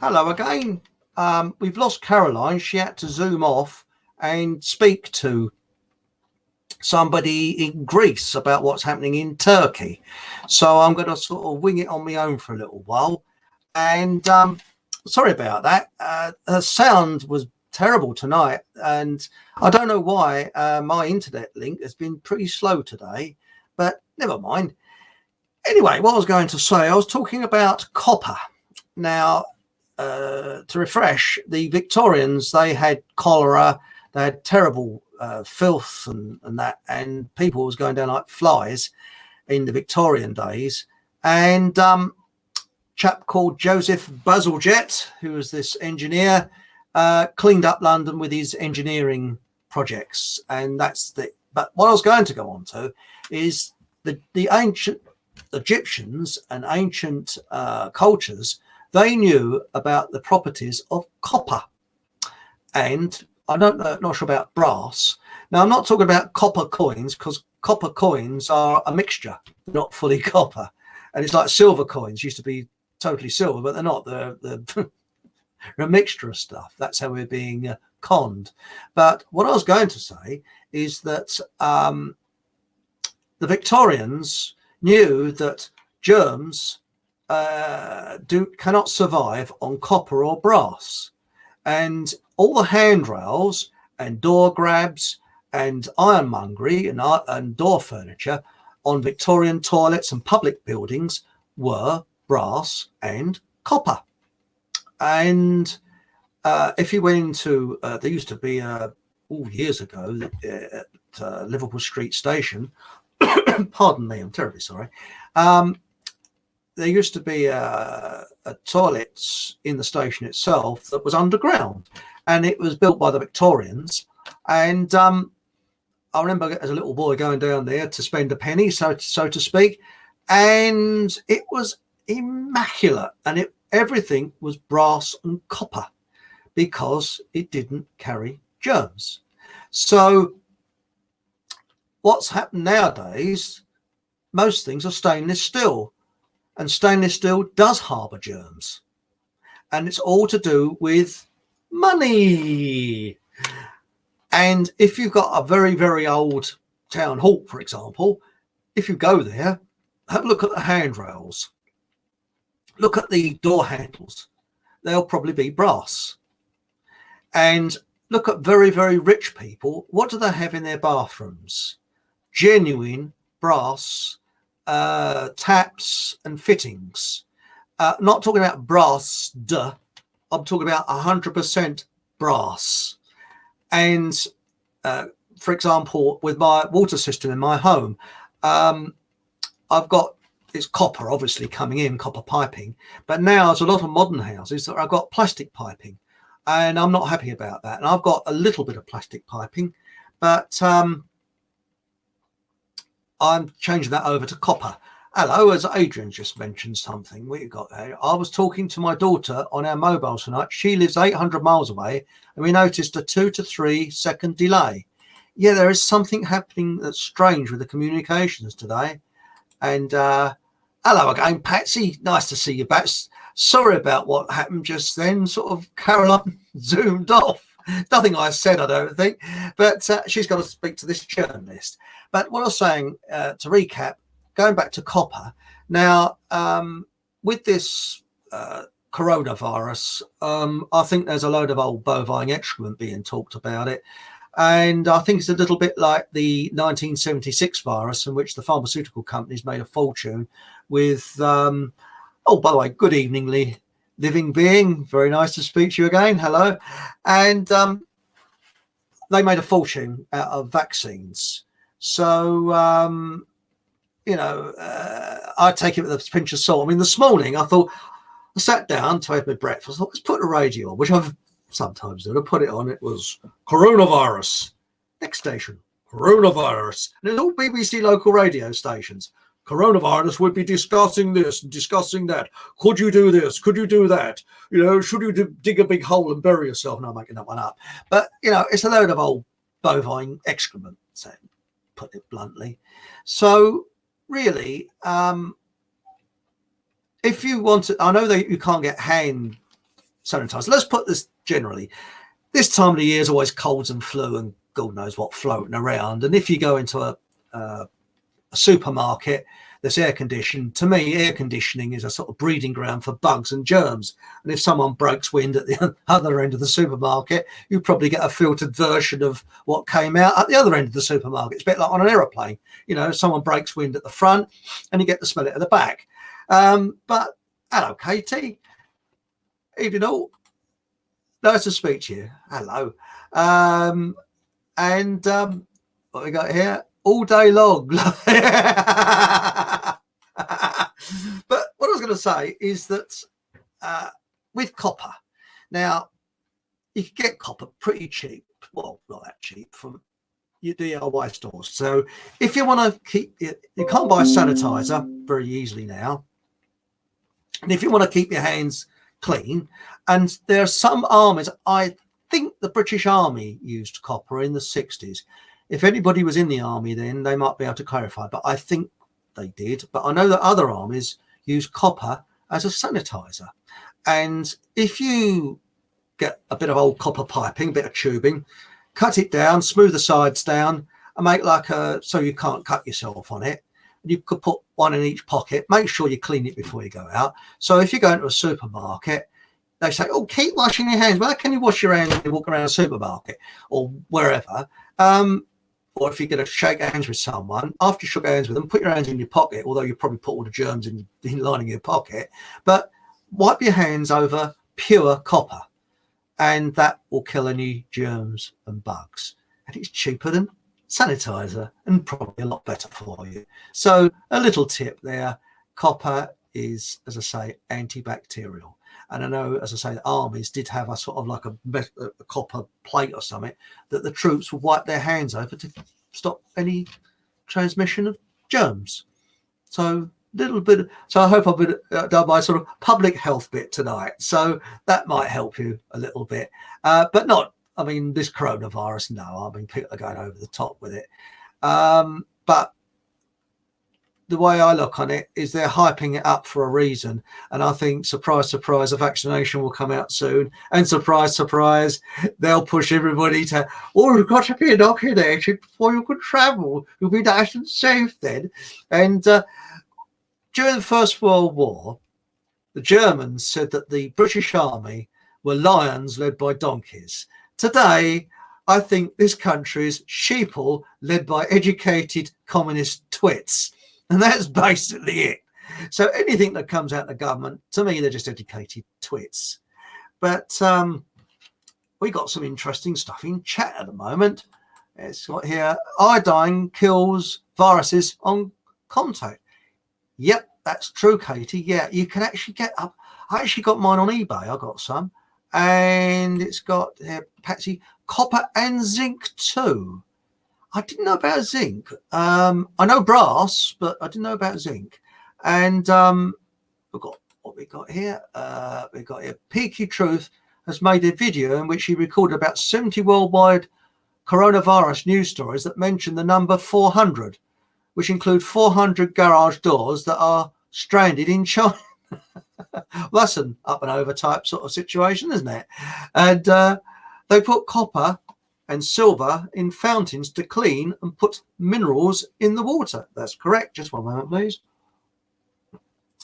Hello again. We've lost Caroline. She had to zoom off and speak to somebody in Greece about what's happening in Turkey. So I'm going to sort of wing it on my own for a little while. And sorry about that. Her sound was terrible tonight. And I don't know why my internet link has been pretty slow today, but never mind. Anyway, what I was going to say, I was talking about copper. Now, to refresh, the Victorians, they had cholera, they had terrible filth and that, and people was going down like flies in the Victorian days. And chap called Joseph Bazalgette, who was this engineer, cleaned up London with his engineering projects. And that's the, but what I was going to go on to is the ancient Egyptians and ancient cultures, they knew about the properties of copper. And I don't know, not sure about brass. Now, I'm not talking about copper coins because copper coins are a mixture, not fully copper. And it's like silver coins used to be totally silver, but they're not. They're a mixture of stuff. That's how we're being conned. But what I was going to say is that the Victorians knew that germs cannot survive on copper or brass, and all the handrails and door grabs and ironmongery and door furniture on Victorian toilets and public buildings were brass and copper. And if you went into there used to be years ago at Liverpool Street Station, pardon me, I'm terribly sorry, there used to be a toilet in the station itself that was underground, and it was built by the Victorians. And I remember as a little boy going down there to spend a penny, so to speak, and it was immaculate, and everything was brass and copper because it didn't carry germs. So what's happened nowadays, most things are stainless steel. And stainless steel does harbour germs. And it's all to do with money. And if you've got a very, very old town hall, for example, if you go there, have a look at the handrails. Look at the door handles. They'll probably be brass. And look at very, very rich people. What do they have in their bathrooms? Genuine brass taps and fittings. Not talking about brass, I'm talking about 100% brass. And for example, with my water system in my home, I've got, it's copper obviously coming in, copper piping, but now there's a lot of modern houses that I've got plastic piping, and I'm not happy about that. And I've got a little bit of plastic piping, but I'm changing that over to copper. Hello, as Adrian just mentioned something, what you got there? I was talking to my daughter on our mobile tonight. She lives 800 miles away, and we noticed a 2 to 3 second delay. Yeah, there is something happening that's strange with the communications today. And hello again, Patsy. Nice to see you back. Sorry about what happened just then. Sort of Caroline zoomed off. Nothing I said, I don't think, but she's got to speak to this journalist. But what I was saying, to recap, going back to copper. Now, with this coronavirus, I think there's a load of old bovine excrement being talked about it. And I think it's a little bit like the 1976 virus, in which the pharmaceutical companies made a fortune with, oh, by the way, good evening, living being. Very nice to speak to you again. Hello. And they made a fortune out of vaccines. So, I take it with a pinch of salt. I mean, this morning I thought, I sat down to have my breakfast. I thought, let's put the radio on, which I've sometimes done. I put it on. It was coronavirus. Next station, coronavirus. And it's all BBC local radio stations. Coronavirus would be discussing this and discussing that. Could you do this? Could you do that? Should you dig a big hole and bury yourself? No, I'm making that one up. But, it's a load of old bovine excrement, so put it bluntly. So really, if you want to, I know that you can't get hand sanitizer. Let's put this generally. This time of the year is always colds and flu and God knows what floating around. And if you go into a supermarket that's air conditioned, to me, air conditioning is a sort of breeding ground for bugs and germs. And if someone breaks wind at the other end of the supermarket, you probably get a filtered version of what came out at the other end of the supermarket. It's a bit like on an aeroplane. You know, someone breaks wind at the front and you get to smell it at the back. But hello, Katie. Evening all. Nice to speak to you. Hello. What we got here? All day long. But what I was going to say is that with copper, now you can get copper pretty cheap. Well, not that cheap from your DIY stores. So if you want to keep it, you can't buy sanitizer very easily now. And if you want to keep your hands clean, and there are some armies, I think the British Army used copper in the 60s. If anybody was in the army then, they might be able to clarify, but I think they did. But I know that other armies use copper as a sanitizer. And if you get a bit of old copper piping, a bit of tubing, cut it down, smooth the sides down, and make like so you can't cut yourself on it. You could put one in each pocket. Make sure you clean it before you go out. So if you go into a supermarket, they say, oh, keep washing your hands. Well, can you wash your hands when you walk around a supermarket or wherever? Or if you're going to shake hands with someone, after you shook hands with them, put your hands in your pocket, although you probably put all the germs in lining your pocket. But wipe your hands over pure copper, and that will kill any germs and bugs. And it's cheaper than sanitizer and probably a lot better for you. So a little tip there, copper is, as I say, antibacterial. And I know, as I say, the armies did have a sort of like a copper plate or something that the troops would wipe their hands over to stop any transmission of germs. So little bit. So I hope I've done my sort of public health bit tonight. So that might help you a little bit, but not. I mean, this coronavirus, no. I mean, people are going over the top with it. But the way I look on it is they're hyping it up for a reason. And I think, surprise, surprise, a vaccination will come out soon. And surprise, surprise, they'll push everybody to, oh, you've got to be inoculated before you can travel. You'll be nice and safe then. And during the First World War, the Germans said that the British Army were lions led by donkeys. Today, I think this country is sheeple led by educated communist twits. And that's basically it. So anything that comes out of the government, to me, they're just educated twits. But we got some interesting stuff in chat at the moment. It's got here, iodine kills viruses on contact. Yep, that's true, Katie. Yeah, you can actually get up. I actually got mine on eBay. I got some. And it's got Patsy, copper and zinc too. I didn't know about zinc. I know brass, but I didn't know about zinc. And we've got what we got here. We got here. Peaky Truth has made a video in which he recorded about 70 worldwide coronavirus news stories that mention the number 400, which include 400 garage doors that are stranded in China. Well, that's an up and over type sort of situation, isn't it? And they put copper and silver in fountains to clean and put minerals in the water. That's correct. Just one moment, please.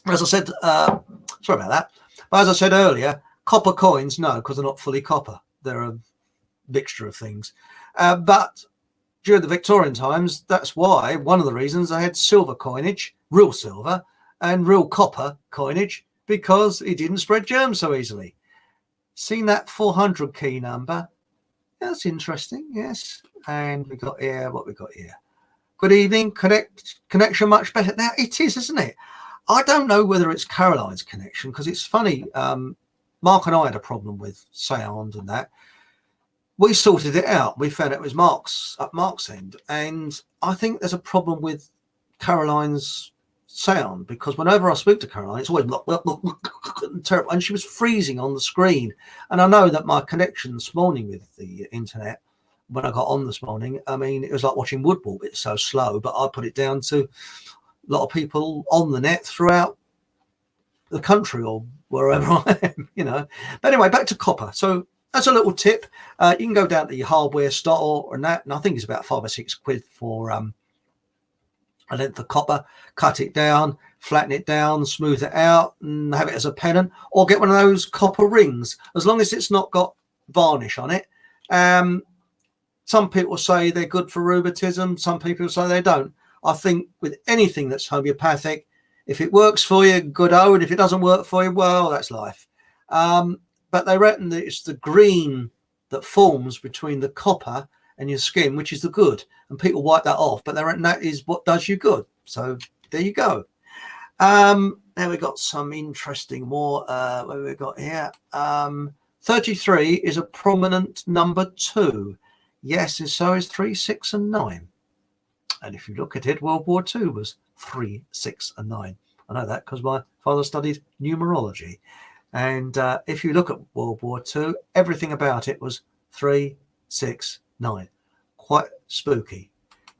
As I said, sorry about that. But as I said earlier, copper coins, no, because they're not fully copper. They're a mixture of things. But during the Victorian times, that's why one of the reasons I had silver coinage, real silver, and real copper coinage, because it didn't spread germs so easily. Seen that 400 key number? That's interesting, yes. And we got here, what we got here? Good evening, connection much better. Now it is, isn't it? I don't know whether it's Caroline's connection, because it's funny. Mark and I had a problem with sound and that. We sorted it out. We found it was Mark's end. And I think there's a problem with Caroline's sound, because whenever I speak to Caroline, it's always terrible, and she was freezing on the screen. And I know that my connection this morning with the internet, when I got on this morning, I mean, it was like watching wood walk. It's so slow, but I put it down to a lot of people on the net throughout the country or wherever I am, you know. But anyway, back to copper. So that's a little tip. You can go down to your hardware store and that, and I think it's about £5 or £6 for a length of copper. Cut it down, flatten it down, smooth it out, and have it as a pennant, or get one of those copper rings, as long as it's not got varnish on it. Some people say they're good for rheumatism. Some people say they don't. I think with anything that's homeopathic, if it works for you, good old. If it doesn't work for you, well, that's life. But they reckon that it's the green that forms between the copper and your skin, which is the good. And people wipe that off, but they reckon that is what does you good. So there you go. Now we've got some interesting more. What have we got here? 33 is a prominent number 2. Yes, and so is 3, 6, and 9. And if you look at it, World War II was 3, 6, and 9. I know that because my father studied numerology. And if you look at World War II, everything about it was 3, 6, 9. Quite spooky.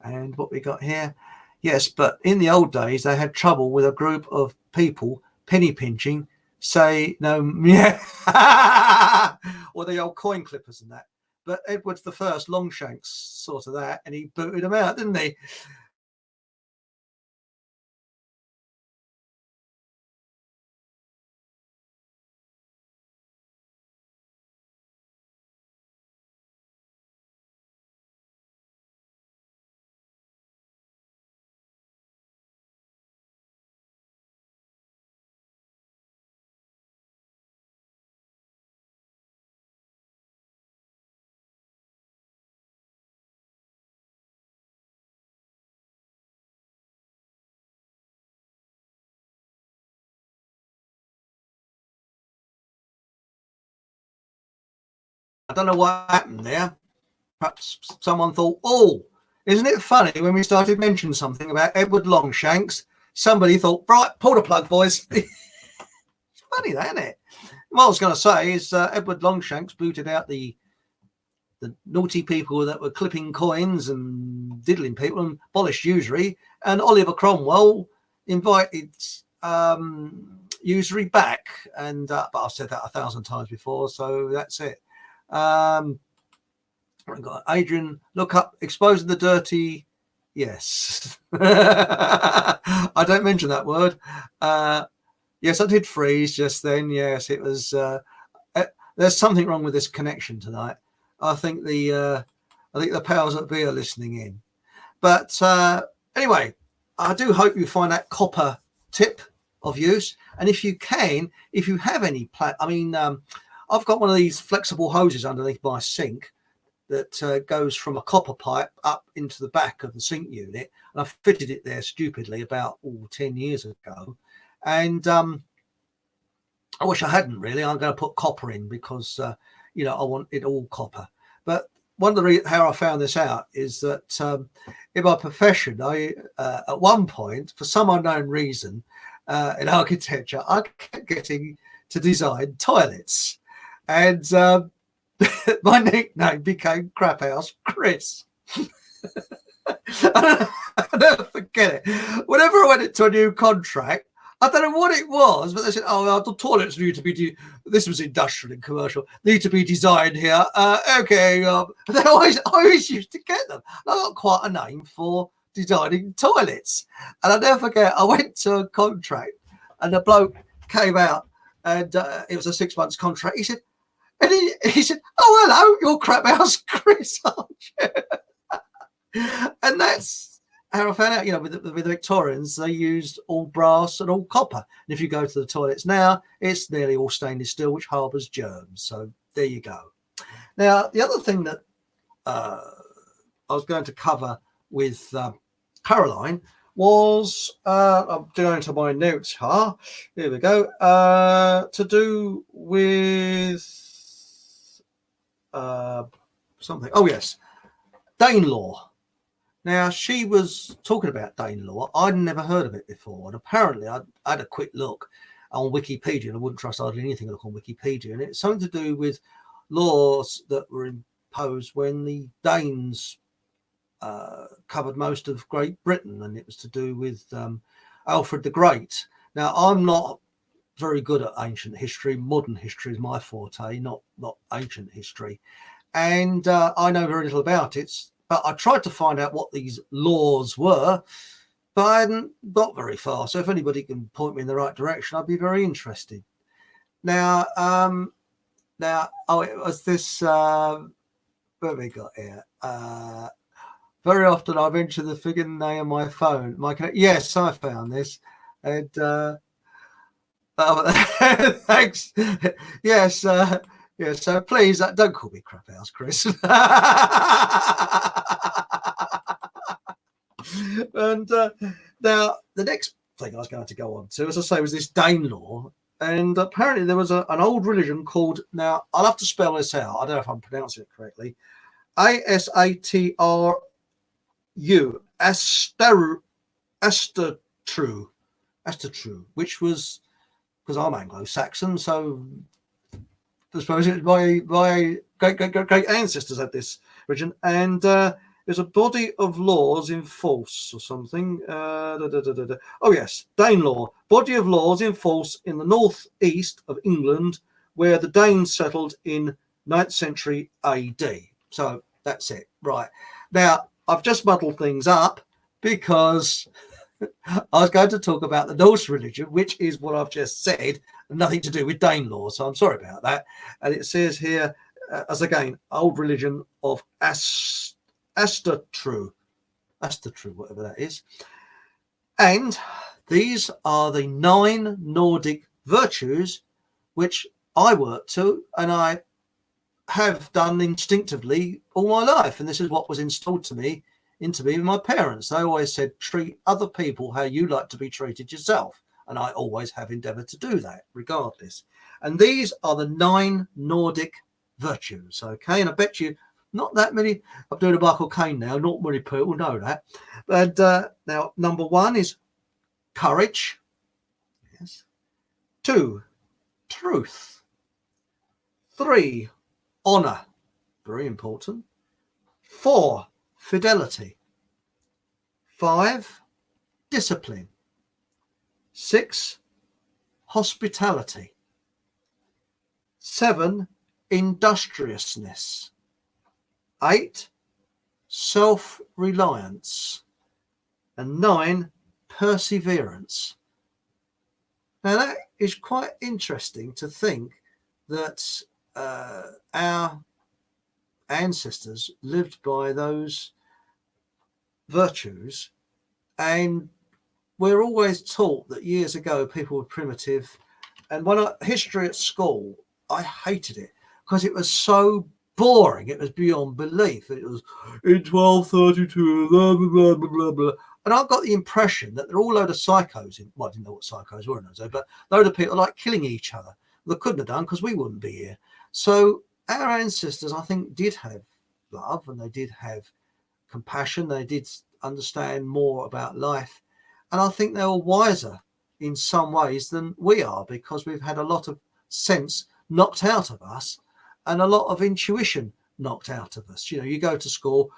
And what we got here? Yes, but in the old days, they had trouble with a group of people penny pinching, say, no, yeah, or the old coin clippers and that. But Edward I, Longshanks, sort of that, and he booted them out, didn't he? I don't know what happened there. Perhaps someone thought, oh, isn't it funny when we started mentioning something about Edward Longshanks? Somebody thought, right, pull the plug, boys. It's funny, that, isn't it? What I was going to say is Edward Longshanks booted out the naughty people that were clipping coins and diddling people and abolished usury. And Oliver Cromwell invited usury back. And but I've said that 1,000 times before, so that's it. We've got Adrian, look up, exposing the dirty. Yes. I don't mention that word. Yes, I did freeze just then. Yes, it was. There's something wrong with this connection tonight. I think the powers that be are listening in. But anyway, I do hope you find that copper tip of use. And if you can, if you have any, I've got one of these flexible hoses underneath my sink that goes from a copper pipe up into the back of the sink unit. And I fitted it there stupidly about 10 years ago. And I wish I hadn't really. I'm going to put copper in because, I want it all copper. But one of the reasons how I found this out is that in my profession, I at one point, for some unknown reason, in architecture, I kept getting to design toilets. And my nickname became Crap House Chris. I'll never forget it. Whenever I went into a new contract, I don't know what it was, but they said, "Oh, the toilets need to be." This was industrial and commercial. Need to be designed here. Okay. They always used to get them. I got quite a name for designing toilets, and I'll never forget. I went to a contract, and the bloke came out, and it was a 6 months contract. He said, he said, "Oh, hello, you're Crap House Chris, aren't you?" And that's how I found out, with the Victorians, they used all brass and all copper. And if you go to the toilets now, it's nearly all stainless steel, which harbours germs. So there you go. Now, the other thing that I was going to cover with Caroline was, I'm going to my notes here. Here we go. To do with something. Oh, yes. Danelaw. Now, she was talking about Danelaw. I'd never heard of it before. And apparently, I had a quick look on Wikipedia, and I wouldn't trust hardly anything I look on Wikipedia. And it's something to do with laws that were imposed when the Danes covered most of Great Britain. And it was to do with Alfred the Great. Now, I'm not very good at ancient history. Modern history is my forte, not ancient history. And I know very little about it. But I tried to find out what these laws were, but I hadn't got very far. So if anybody can point me in the right direction, I'd be very interested. Now, it was this. What have we got here? Very often I mention the friggin' name on my phone. Yes, I found this, and thanks. Yes, yes. So please don't call me Crap House, Chris. And now the next thing I was going to go on to, as I say, was this Danelaw. And apparently there was an old religion called, now I'll have to spell this out, I don't know if I'm pronouncing it correctly, Asatru, Astatru, which was, because I'm Anglo-Saxon, so I suppose my great ancestors had this religion, and there's a body of laws in force or something. Oh yes, Danelaw, body of laws in force in the northeast of England, where the Danes settled in 9th century AD. So that's it. Right. Now, I've just muddled things up because I was going to talk about the Norse religion, which is what I've just said, nothing to do with Danelaw. So I'm sorry about that. And it says here, as again, old religion of Astatru, whatever that is. And these are the 9 Nordic virtues which I work to, and I have done instinctively all my life. And this is what was installed into me with my parents. They always said, treat other people how you like to be treated yourself. And I always have endeavoured to do that, regardless. And these are the 9 Nordic virtues, okay? And I bet you not that many, I'm doing a Michael Caine now, not many people know that. But now, number 1 is courage. Yes. 2, truth. 3, honour. Very important. 4, fidelity. 5, discipline. 6, hospitality. 7, industriousness. 8, self-reliance. And 9, perseverance. Now that is quite interesting to think that our ancestors lived by those virtues, and we're always taught that years ago people were primitive. And when history at school, I hated it because it was so boring. It was beyond belief. It was in 1232, blah, blah, blah, blah, blah. And I got the impression that they're all a load of psychos. Well, I didn't know what psychos were, but a load of people like killing each other. They couldn't have done because we wouldn't be here. So our ancestors, I think, did have love, and they did have compassion. They did understand more about life. And I think they were wiser in some ways than we are, because we've had a lot of sense knocked out of us and a lot of intuition knocked out of us. You know, you go to school,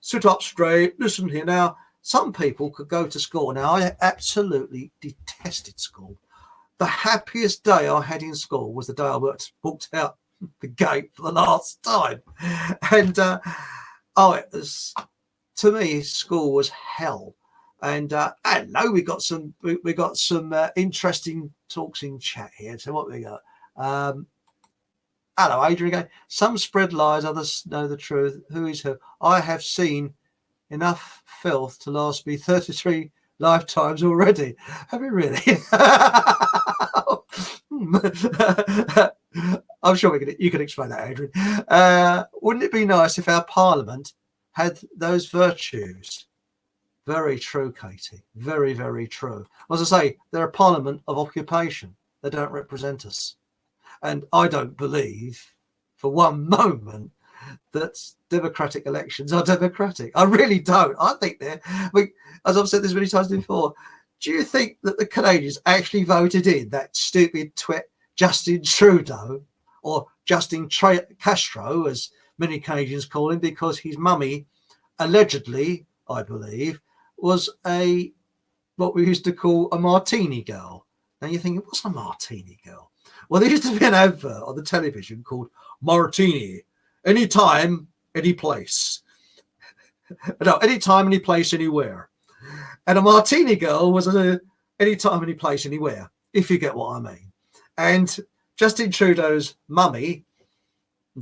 sit up straight, listen here. Now, some people could go to school. Now, I absolutely detested school. The happiest day I had in school was the day I walked out the gate for the last time. And, it was, to me, school was hell. And I know we got some interesting talks in chat here. So what we got? Hello, Adrian. Some spread lies, others know the truth. Who is who? I have seen enough filth to last me 33 lifetimes already. Have you really? I'm sure you can explain that, Adrian. Wouldn't it be nice if our Parliament had those virtues? Very true, Katie. Very, very true. As I say, they're a parliament of occupation. They don't represent us. And I don't believe for one moment that democratic elections are democratic. I really don't. I think as I've said this many times before, do you think that the Canadians actually voted in that stupid twit Justin Trudeau, or Justin Castro, as many Canadians call him, because his mummy allegedly, I believe, was what we used to call a martini girl. Now you're thinking, what's a martini girl? Well, there used to be an advert on the television called Martini, anytime, any place. No, anytime, any place, anywhere. And a martini girl was a anytime, any place, anywhere, if you get what I mean. And Justin Trudeau's mummy,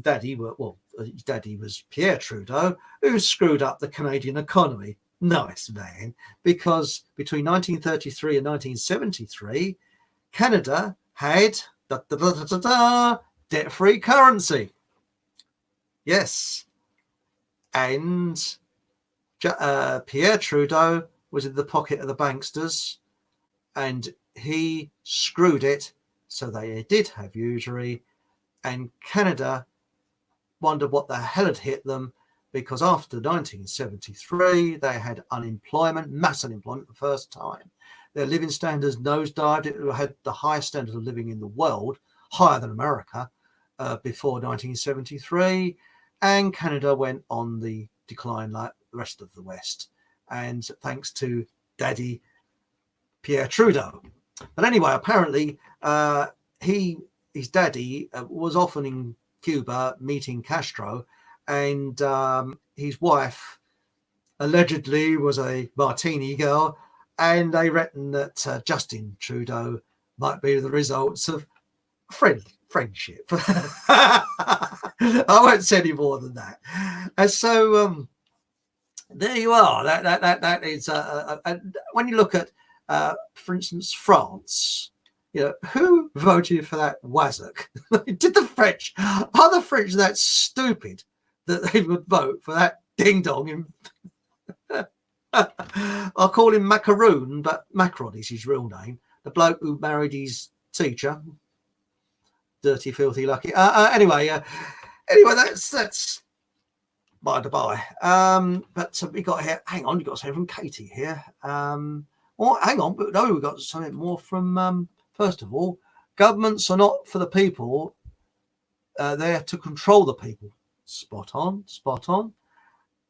daddy, well, his daddy was Pierre Trudeau, who screwed up the Canadian economy. Nice man, because between 1933 and 1973, Canada had debt-free currency. Yes. And Pierre Trudeau was in the pocket of the banksters, and he screwed it, so they did have usury, and Canada wondered what the hell had hit them, because after 1973 they had unemployment, mass unemployment, the first time. Their living standards nosedived. It had the highest standard of living in the world, higher than America, before 1973, and Canada went on the decline like the rest of the West, and thanks to Daddy Pierre Trudeau. But anyway, apparently his daddy was often in Cuba meeting Castro, and his wife allegedly was a martini girl, and they reckon that Justin Trudeau might be the results of friendship. I won't say any more than that. And so there you are. That is when you look at, for instance, France. You know, who voted for that Wazzock? Did the French? Are the French that stupid that they would vote for that ding dong? I'll call him Macaroon, but Macron is his real name. The bloke who married his teacher. Dirty, filthy, lucky. Anyway, that's by the by. But we got here. Hang on, we got something from Katie here. Oh, hang on, but no, we got something more from. First of all, governments are not for the people. They're to control the people. Spot on, spot on.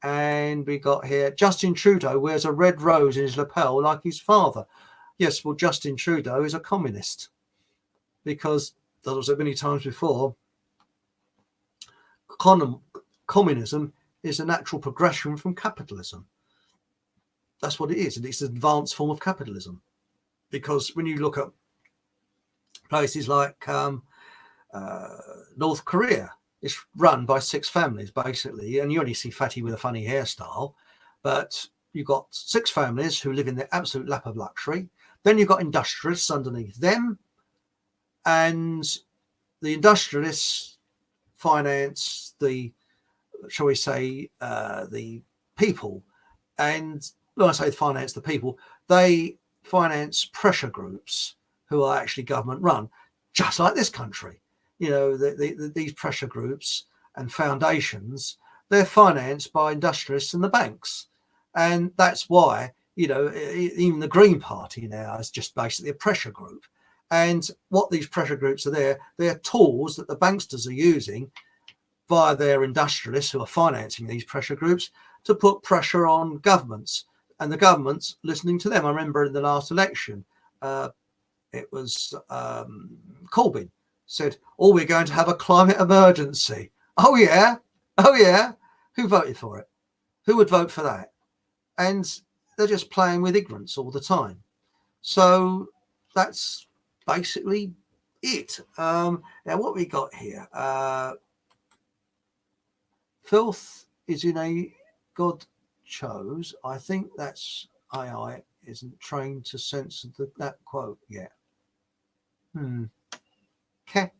And we got here, Justin Trudeau wears a red rose in his lapel like his father. Yes, well, Justin Trudeau is a communist, because, as I've said many times before, communism is a natural progression from capitalism. That's what it is. And it's an advanced form of capitalism. Because when you look at places like North Korea, it's run by 6 families, basically. And you only see Fatty with a funny hairstyle. But you've got 6 families who live in the absolute lap of luxury. Then you've got industrialists underneath them. And the industrialists finance the, shall we say, the people. And when I say finance the people, they finance pressure groups who are actually government run, just like this country. You know, these pressure groups and foundations, they're financed by industrialists and the banks. And that's why, you know, even the Green Party now is just basically a pressure group. And what these pressure groups are they're tools that the banksters are using via their industrialists who are financing these pressure groups to put pressure on governments, and the governments listening to them. I remember in the last election, it was Corbyn said, "Oh, we're going to have a climate emergency." Oh yeah. Who voted for it? Who would vote for that? And they're just playing with ignorance all the time. So that's basically it. Now what we got here? Filth is in a God chose. I think that's AI isn't trained to censor that quote yet. Okay.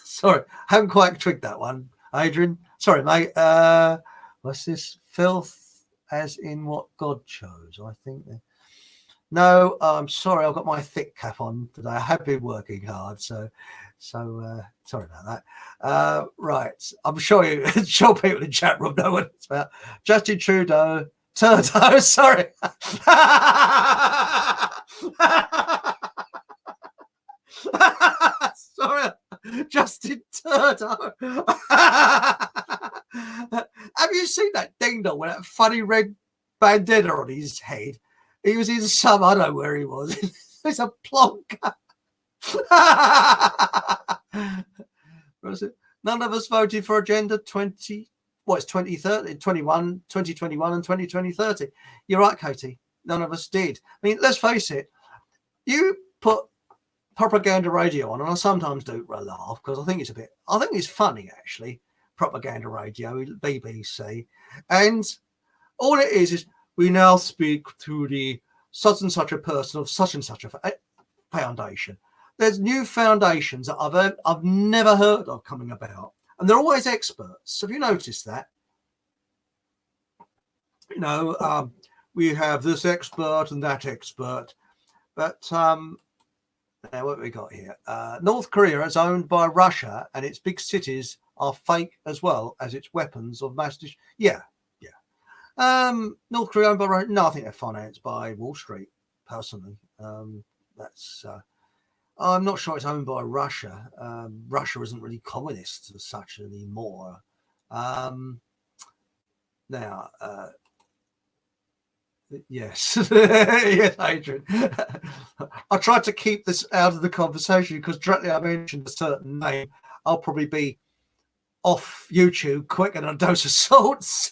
Sorry, I haven't quite twigged that one, Adrian. Sorry, mate. What's this? Filth as in what God chose, I think. No, I'm sorry, I've got my thick cap on today. I have been working hard, so sorry about that. Right, I'm sure people in the chat room know what it's about. Justin Trudeau, sorry. Sorry, Justin Trudeau. Have you seen that ding dong with that funny red bandana on his head? He was in some, I don't know where he was. It's a plonker. Was it? None of us voted for Agenda 20. Well, it's 2030, 21, 2021 and 2030. You're right, Katie. None of us did. I mean, let's face it. You put propaganda radio on, and I sometimes do laugh because I think it's funny, actually. Propaganda radio, BBC. And all it is we now speak to the such and such a person of such and such a foundation. There's new foundations that I've never heard of coming about, and they're always experts. Have you noticed that? You know, we have this expert and that expert, but now what have we got here? North Korea is owned by Russia, and its big cities are fake as well as its weapons of mass destruction. Yeah. North Korea owned by Russia? No, I think they're financed by Wall Street. Personally, that's. I'm not sure it's owned by Russia. Russia isn't really communist as such anymore. Now, yes, yes, Adrian. I tried to keep this out of the conversation because directly I mentioned a certain name, I'll probably be off YouTube quicker than a dose of salts.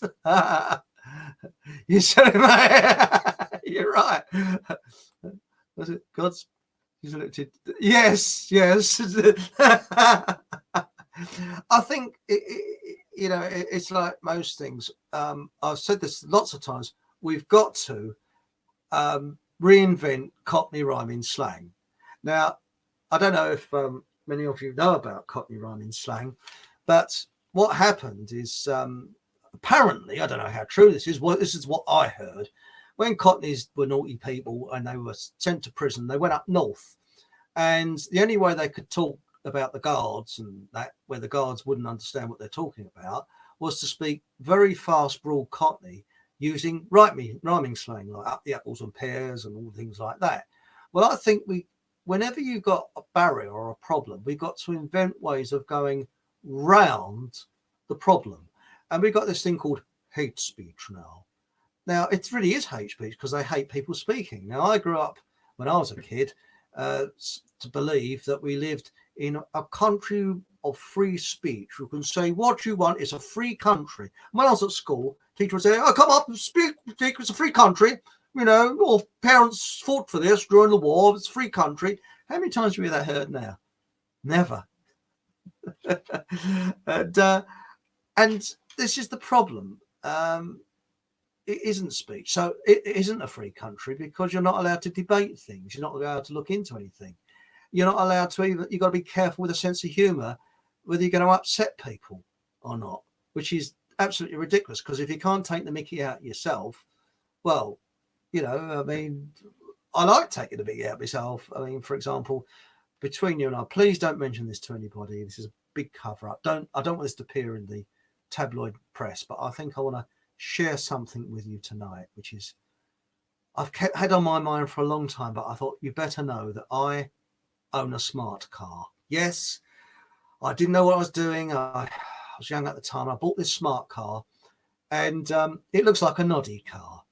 You said it, mate. You're right. Was it God's? He's elected. Yes. I think it's like most things. I've said this lots of times. We've got to reinvent Cockney rhyming slang. Now, I don't know if many of you know about Cockney rhyming slang, but what happened is apparently, I don't know how true this is. This is what I heard. When Cockneys were naughty people and they were sent to prison, they went up north. And the only way they could talk about the guards and that, where the guards wouldn't understand what they're talking about, was to speak very fast, broad Cockney using rhyming slang, like up the apples and pears and all things like that. Well, I think whenever you've got a barrier or a problem, we've got to invent ways of going round the problem. And we've got this thing called hate speech now. Now, it really is hate speech because they hate people speaking. Now, I grew up when I was a kid to believe that we lived in a country of free speech. You can say what you want. It's a free country. When I was at school, teacher would say, "Oh, come up and speak. It's a free country. You know, your parents fought for this during the war. It's a free country." How many times have we that heard now? Never. And this is the problem. It isn't speech. So it isn't a free country because you're not allowed to debate things. You're not allowed to look into anything. You're not allowed to even, you've got to be careful with a sense of humor, whether you're going to upset people or not, which is absolutely ridiculous. Because if you can't take the mickey out yourself, well, I mean, I like taking the mickey out myself. I mean, for example, between you and I, please don't mention this to anybody. This is a big cover up. I don't want this to appear in the tabloid press, but I think I want to share something with you tonight, which is I've had on my mind for a long time, but I thought you better know that I own a smart car. Yes, I didn't know what I was doing. I was young at the time. I bought this smart car, and it looks like a noddy car.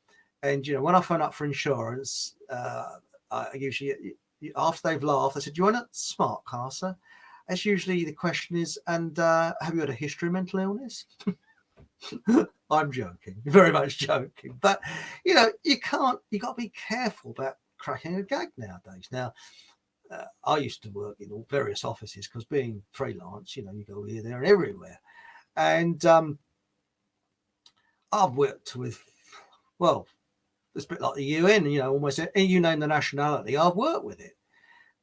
And when I phone up for insurance, I usually, after they've laughed, I said, "Do you want a smart car, sir?" As usually the question is, "And have you had a history of mental illness?" I'm joking, very much joking. But, you got to be careful about cracking a gag nowadays. Now, I used to work in all various offices because being freelance, you go here, there and everywhere. And I've worked with, well, it's a bit like the UN, almost you name the nationality, I've worked with it.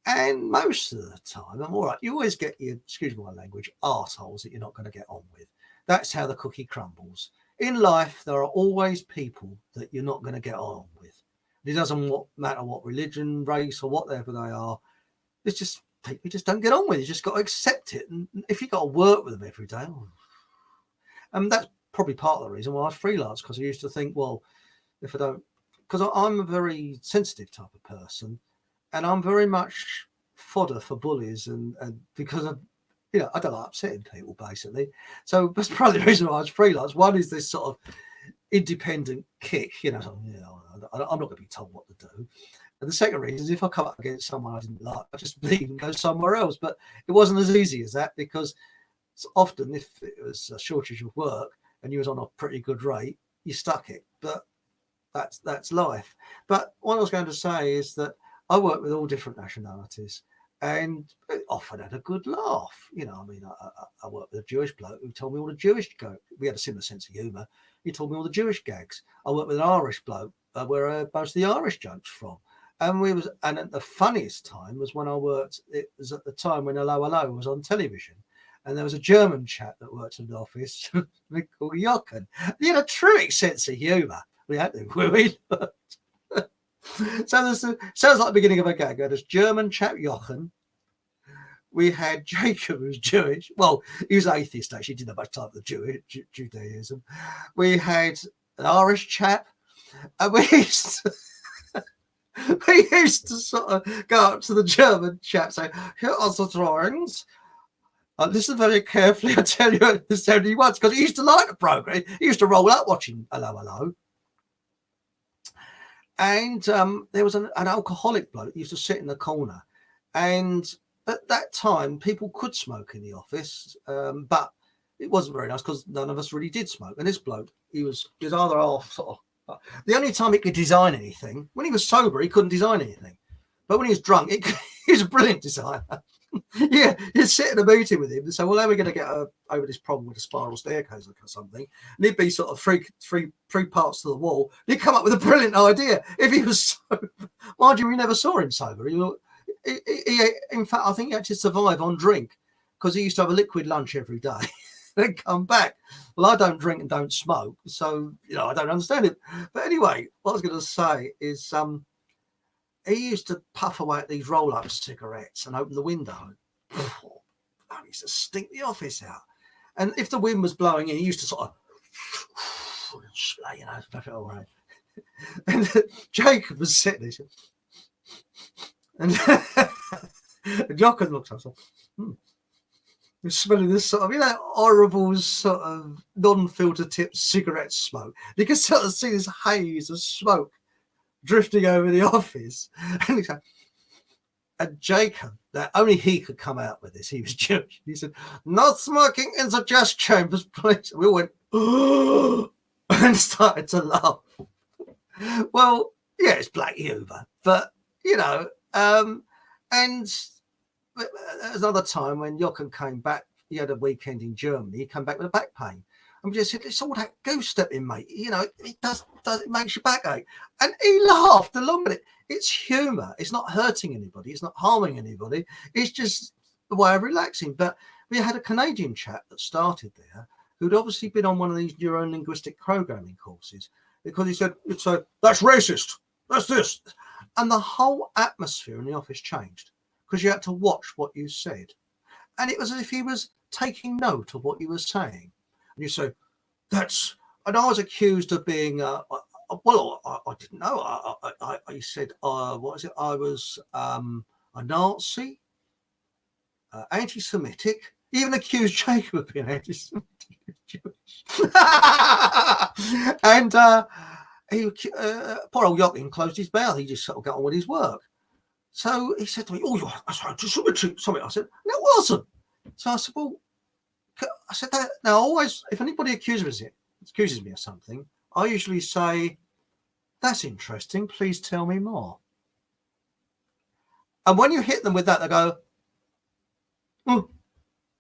And most of the time, I'm all right. You always get your, excuse my language, arseholes that you're not going to get on with. That's how the cookie crumbles. In life, there are always people that you're not going to get on with. It doesn't matter what religion, race, or whatever they are. It's just people you just don't get on with. You just got to accept it. And if you've got to work with them every day, and that's probably part of the reason why I was freelance, because I used to think, well, if I don't, because I'm a very sensitive type of person, and I'm very much fodder for bullies, and because of, I don't like upsetting people, basically. So that's probably the reason why I was freelance. One is this sort of independent kick, I'm not going to be told what to do. And the second reason is if I come up against someone I didn't like, I just leave and go somewhere else. But it wasn't as easy as that, because often if it was a shortage of work and you was on a pretty good rate, you stuck it. But that's life. But what I was going to say is that I work with all different nationalities, and often had a good laugh. You know, I mean, I worked with a Jewish bloke who told me all the Jewish gags. We had a similar sense of humour. He told me all the Jewish gags. I worked with an Irish bloke where most of the Irish jokes from. And at the funniest time was when I worked. It was at the time when Hello Hello was on television, and there was a German chap that worked in the office called Jochen. He had a terrific sense of humour. We had to, we So this sounds like the beginning of a gag. We had this German chap, Jochen. We had Jacob, who's Jewish. Well, he was atheist, actually. He didn't have much time for Judaism. We had an Irish chap. And we used to sort of go up to the German chap, say, here are the drawings. Listen very carefully. I tell you this only once, because he used to like the program. He used to roll up watching Hello Hello. And there was an alcoholic bloke who used to sit in the corner. And at that time, people could smoke in the office, but it wasn't very nice because none of us really did smoke. And this bloke, he was either off sort of. The only time he could design anything, when he was sober, he couldn't design anything. But when he was drunk, he was a brilliant designer. Yeah, you'd sit in a meeting with him and say, well, how are we going to get over this problem with a spiral staircase or something? And he'd be sort of three parts to the wall. He'd come up with a brilliant idea if he was sober. Mind you, we never saw him sober. He, in fact, I think he had to survive on drink, because he used to have a liquid lunch every day. Then come back. Well, I don't drink and don't smoke, so I don't understand it. But anyway, what I was going to say is he used to puff away at these roll-up cigarettes and open the window. Oh, he used to stink the office out. And if the wind was blowing in, he used to sort of, stuff it all right. And Jacob was sitting there, and Jochen looked up and said, You're smelling this sort of, horrible sort of non-filter tip cigarette smoke. You can sort of see this haze of smoke drifting over the office. And Jacob, that only he could come out with this. He was Jewish. He said, "No smoking in the gas chambers, please." We went, oh, and started to laugh. Well, yeah, it's black humour, but and there was another time when Jochen came back. He had a weekend in Germany. He came back with a back pain. And we just said, it's all that goose stepping, mate. It does it makes your back ache. And he laughed along with it. It's humour. It's not hurting anybody. It's not harming anybody. It's just a way of relaxing. But we had a Canadian chap that started there who'd obviously been on one of these neuro-linguistic programming courses, because he said, that's racist. That's this. And the whole atmosphere in the office changed, because you had to watch what you said. And it was as if he was taking note of what you were saying. And you say, and I was accused of being, I didn't know. I said, what is it? I was a Nazi, anti-Semitic, even accused Jacob of being anti-Semitic. And poor old Jochen closed his mouth. He just sort of got on with his work. So he said to me, "Oh, that's right, something." I said, "No, it wasn't." So I said, "Well," I said that now. Always, if anybody accuses me of something, I usually say, "That's interesting. Please tell me more." And when you hit them with that, they go, "Oh,"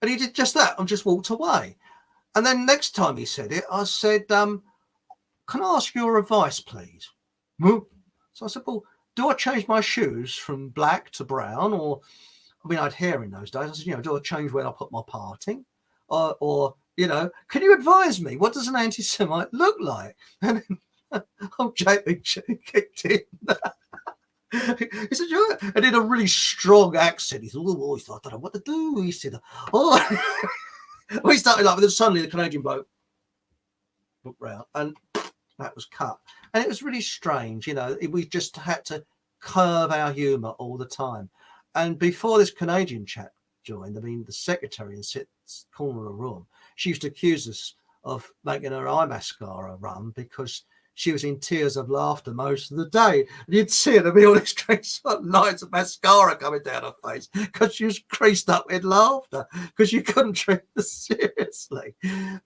and he did just that and just walked away. And then next time he said it, I said, "Can I ask your advice, please?" So I said, "Well, do I change my shoes from black to brown?" Or, I mean, I had hair in those days. I said, "Do I change where I put my parting? Or can you advise me? What does an anti-Semite look like?" And Jacob kicked in. He said, and in a really strong accent, he thought, I don't know what to do. He said, we started like, then suddenly the Canadian bloke looked round, and that was cut. And it was really strange, we just had to curb our humour all the time. And before this Canadian chap joined, I mean, the secretary in the corner of the room, she used to accuse us of making her eye mascara run, because she was in tears of laughter most of the day. And you'd see her be all these lines of mascara coming down her face because she was creased up with laughter because you couldn't treat her seriously.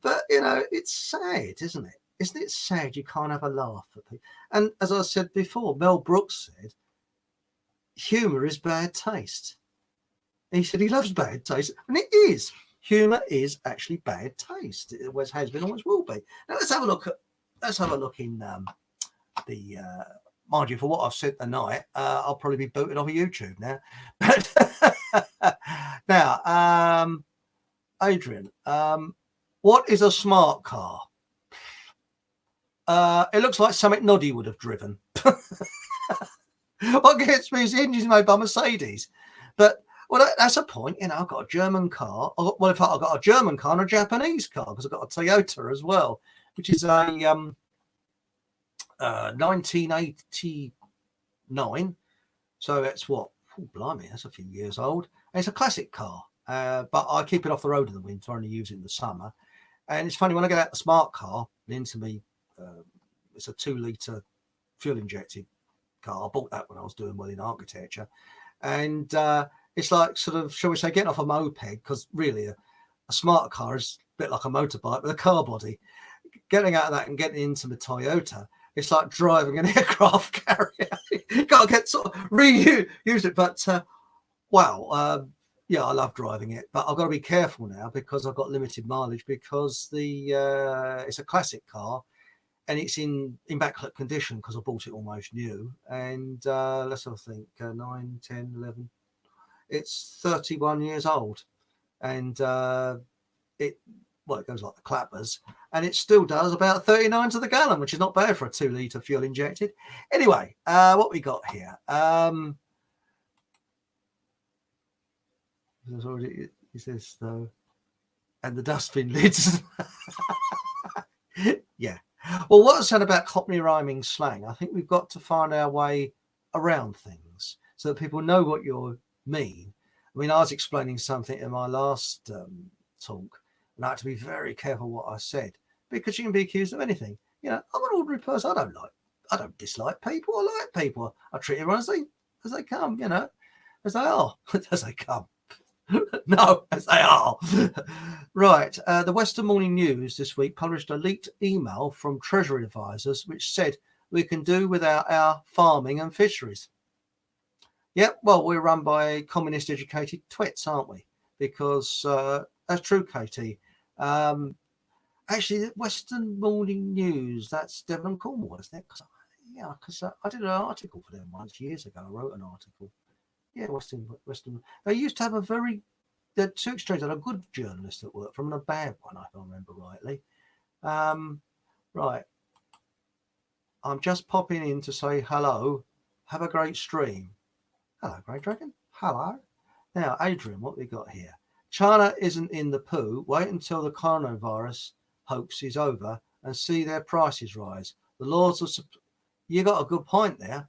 But, you know, it's sad, isn't it? Isn't it sad you can't have a laugh at people? And as I said before, Mel Brooks said, humour is bad taste. He said he loves bad taste, and it is. Humour is actually bad taste. It always has been, always will be. Now let's have a look in the. Mind you, for what I've said tonight, I'll probably be booted off of YouTube now. But now, Adrian, what is a smart car? It looks like something Noddy would have driven. What gets me is the engine's made by Mercedes, but. Well, that's a point. You know, I've got a German car. Well, in fact, I've got a German car and a Japanese car because I've got a Toyota as well, which is a 1989. So that's what? Oh, blimey, that's a few years old. And it's a classic car, but I keep it off the road in the winter. I only use it in the summer. And it's funny, when I get out the smart car, into me, it's a 2-litre fuel-injected car. I bought that when I was doing well in architecture. And it's like sort of, shall we say, getting off a moped, because really a smart car is a bit like a motorbike with a car body. Getting out of that and getting into the Toyota, it's like driving an aircraft carrier. You got to get sort of reuse it. But wow, yeah, I love driving it, but I've got to be careful now because I've got limited mileage because it's a classic car. And it's in immaculate condition because I bought it almost new. And let's have a think, 9, 10, 11. It's 31 years old. And it goes like the clappers. And it still does about 39 to the gallon, which is not bad for a 2-litre fuel injected. Anyway, what we got here? There's already, he says, though, and the dustbin lids. Yeah. Well, what I said about Cockney rhyming slang, I think we've got to find our way around things so that people know what you mean. I mean, I was explaining something in my last talk, and I had to be very careful what I said because you can be accused of anything. You know, I'm an ordinary person. I don't dislike people. I like people. I treat everyone as they come. You know, as they are, as they come. No, as they are. Right. The Western Morning News this week published a leaked email from Treasury advisors which said we can do without our farming and fisheries. Yep, well, we're run by communist educated twits, aren't we? Because that's true, Katie. Actually, the Western Morning News, that's Devon and Cornwall, isn't it? Because I did an article for them once years ago. I wrote an article. Yeah, Western. They used to have they're two extremes. They had a good journalist at work from and a bad one, if I remember rightly. Right. I'm just popping in to say hello. Have a great stream. Hello, Grey Dragon. Hello. Now, Adrian, what we got here? China isn't in the poo. Wait until the coronavirus hoax is over and see their prices rise. The laws of you got a good point there.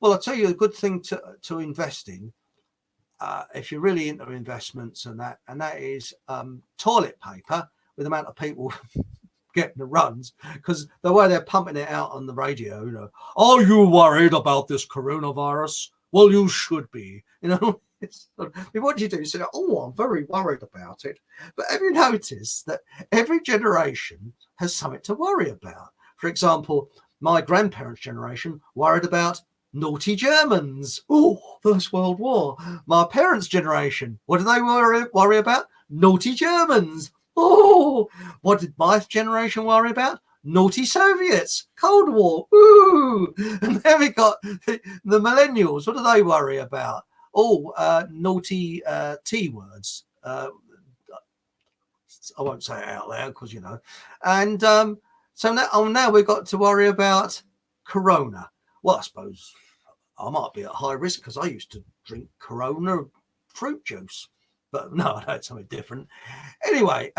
Well, I'll tell you a good thing to invest in if you're really into investments and that is toilet paper with the amount of people getting the runs, because the way they're pumping it out on the radio, you know, are you worried about this coronavirus? Well, you should be. You know, what do? You say, oh, I'm very worried about it. But have you noticed that every generation has something to worry about? For example, my grandparents' generation worried about naughty Germans. Oh, First World War. My parents' generation, what do they worry about? Naughty Germans. Oh, what did my generation worry about? Naughty Soviets. Cold War. Ooh. And then we got the millennials. What do they worry about? Oh, naughty T words. I won't say it out loud because, you know. And so now we've got to worry about Corona. Well, I suppose I might be at high risk because I used to drink Corona fruit juice. But no, I know it's something different. Anyway,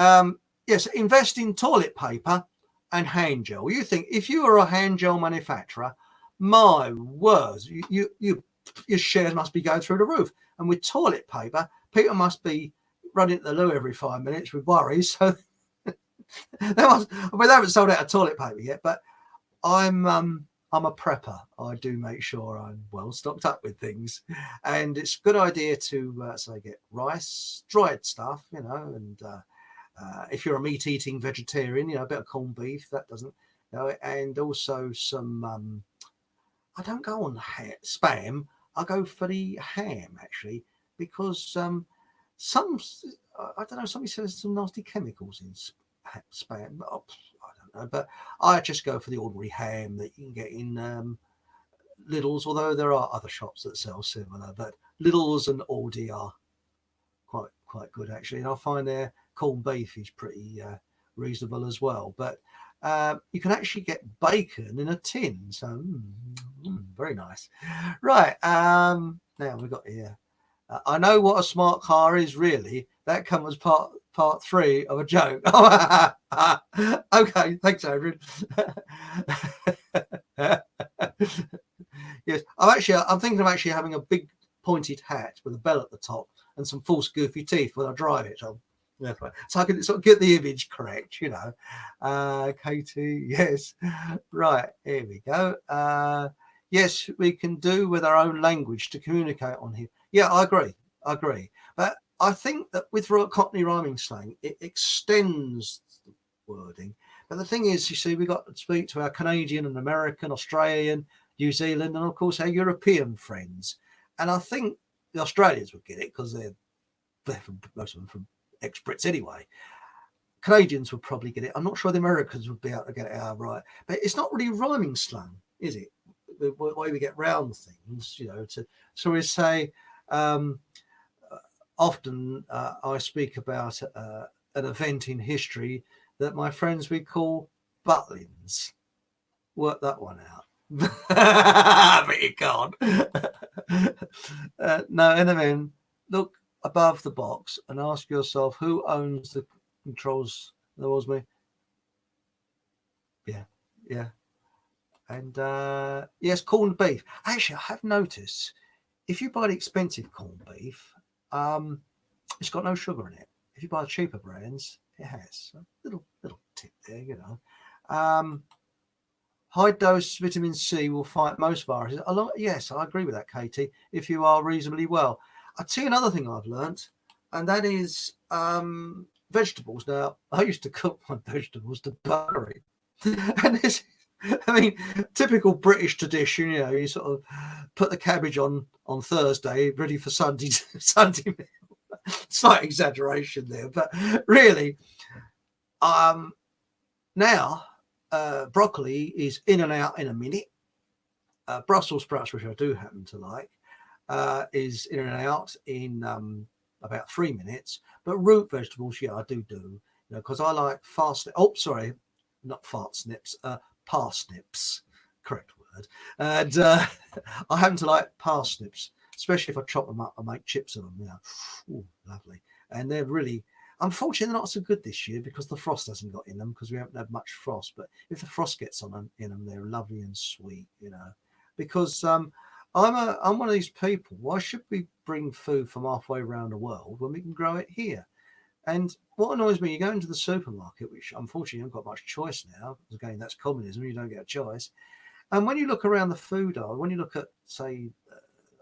yes, invest in toilet paper and hand gel. You think if you were a hand gel manufacturer, my words, your shares must be going through the roof. And with toilet paper, people must be running to the loo every 5 minutes with worries. So they haven't sold out of toilet paper yet, but I'm a prepper. I do make sure I'm well stocked up with things, and it's a good idea to say get rice, dried stuff, and if you're a meat-eating vegetarian, a bit of corned beef that doesn't, and also some. I don't go on spam. I go for the ham actually because some I don't know. Somebody says some nasty chemicals in spam. I don't know, but I just go for the ordinary ham that you can get in Lidl's. Although there are other shops that sell similar, but Lidl's and Aldi are quite good actually, and I find their corned beef is pretty reasonable as well. But you can actually get bacon in a tin, so very nice. Right, now we've got here. I know what a smart car is really. That comes part 3 of a joke. Okay, thanks, Adrian. Yes, I'm thinking of actually having a big pointed hat with a bell at the top and some false goofy teeth when I drive it. So I can sort of get the image correct, Katie, yes. Right, here we go. Yes, we can do with our own language to communicate on here. Yeah, I agree. But I think that with Cockney rhyming slang, it extends the wording. But the thing is, you see, we've got to speak to our Canadian and American, Australian, New Zealand, and of course our European friends. And I think the Australians would get it because they're from, most of them from ex-Brits anyway. Canadians would probably get it. I'm not sure the Americans would be able to get it out right. But it's not really rhyming slang, is it? The way we get round things, so we say often I speak about an event in history that my friends we call Butlins. Work that one out. But you can't. No, and then look above the box and ask yourself who owns the controls. That was me. Yeah. And yes, corned beef. Actually, I have noticed if you buy the expensive corned beef, it's got no sugar in it. If you buy the cheaper brands, it has. A little tip there, High dose vitamin C will fight most viruses. Yes, I agree with that, Katie. If you are reasonably well. I'll tell you another thing I've learnt, and that is vegetables. Now, I used to cook my vegetables to butter it. And this, typical British tradition, you sort of put the cabbage on Thursday, ready for Sunday meal. Slight exaggeration there, but really, now broccoli is in and out in a minute. Brussels sprouts, which I do happen to like, is in and out in about 3 minutes. But root vegetables, I do, because I like not fart snips, parsnips, correct word. And I happen to like parsnips, especially if I chop them up and make chips of them. Ooh, lovely. And they're really, unfortunately, they're not so good this year because the frost hasn't got in them because we haven't had much frost. But if the frost gets in them, they're lovely and sweet, Because I'm one of these people. Why should we bring food from halfway around the world when we can grow it here? And what annoys me, you go into the supermarket, which unfortunately you haven't got much choice now. Again, that's communism. You don't get a choice. And when you look around the food aisle, when you look at, say,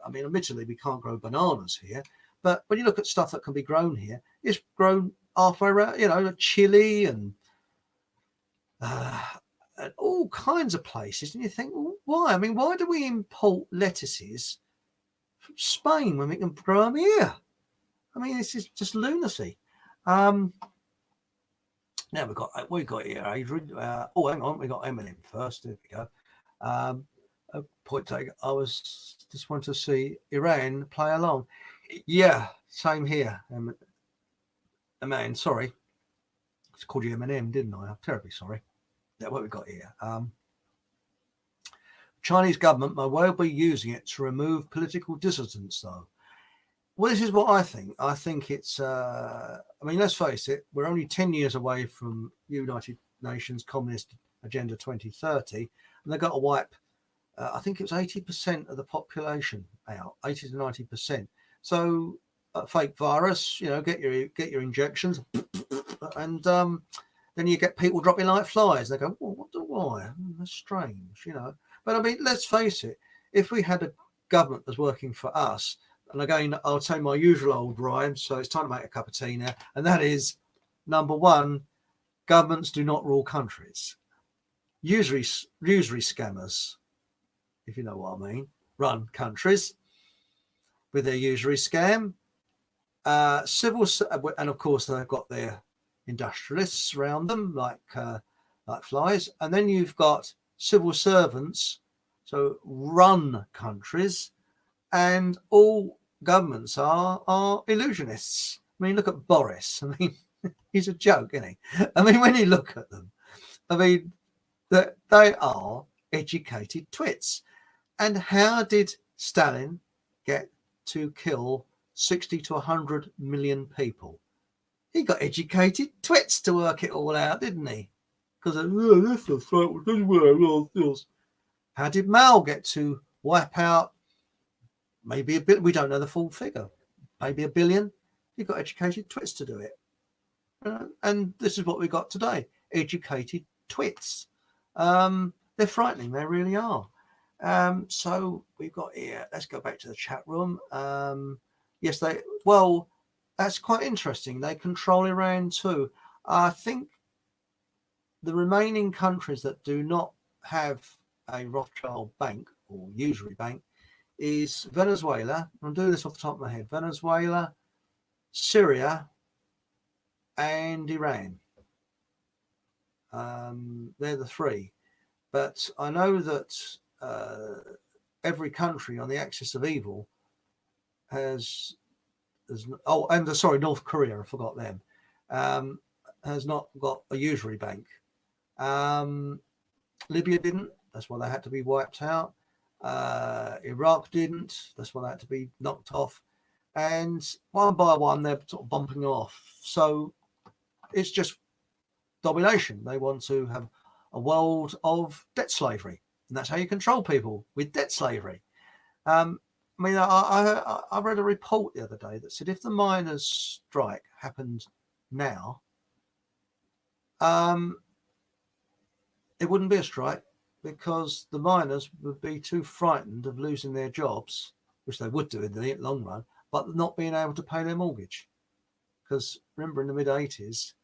admittedly, we can't grow bananas here. But when you look at stuff that can be grown here, it's grown halfway around, chili and all kinds of places. And you think, well, why? Why do we import lettuces from Spain when we can grow them here? This is just lunacy. Now we've got here, Adrian. Hang on, we got Eminem first. There we go. Point taken. I was just wanting to see Iran play along. Yeah, same here. Man, sorry. I called you Eminem, didn't I? I'm terribly sorry. Yeah, what we got here. Chinese government may well be using it to remove political dissidents, though. Well, this is what I think. I think it's, let's face it, we're only 10 years away from United Nations Communist Agenda 2030, and they've got to wipe, I think it was 80% of the population out, 80 to 90%. So, fake virus, get your injections, and then you get people dropping like flies. They go, well, why? That's strange, you know. But I mean, let's face it, if we had a government that's working for us, and again, I'll say my usual old rhyme, so it's time to make a cup of tea now, and that is, number one, governments do not rule countries. Usury scammers, if you know what I mean, run countries with their usury scam. And of course they've got their industrialists around them, like flies. And then you've got civil servants, so run countries, and all governments are illusionists. I mean, look at Boris. I mean, he's a joke, isn't he? I mean, when you look at them, I mean, that they are educated twits. And how did Stalin get to kill 60 to 100 million people? He got educated twits to work it all out, didn't he? Because how did Mao get to wipe out maybe a bit? We don't know the full figure. Maybe 1 billion. He got educated twits to do it. And this is what we got today: educated twits. They're frightening. They really are. So we've got here. Let's go back to the chat room. Yes, that's quite interesting. They control Iran too. I think the remaining countries that do not have a Rothschild bank or usury bank is Venezuela. I'll do this off the top of my head. Venezuela, Syria, and Iran. They're the three. But I know that every country on the axis of evil has North Korea, I forgot them, has not got a usury bank. Libya didn't, that's why they had to be wiped out. Iraq didn't, that's why they had to be knocked off. And one by one, they're sort of bumping off. So it's just domination. They want to have a world of debt slavery. And that's how you control people, with debt slavery. I mean, I read a report the other day that said if the miners' strike happened now, it wouldn't be a strike because the miners would be too frightened of losing their jobs, which they would do in the long run, but not being able to pay their mortgage. Because remember, in the mid-'80s,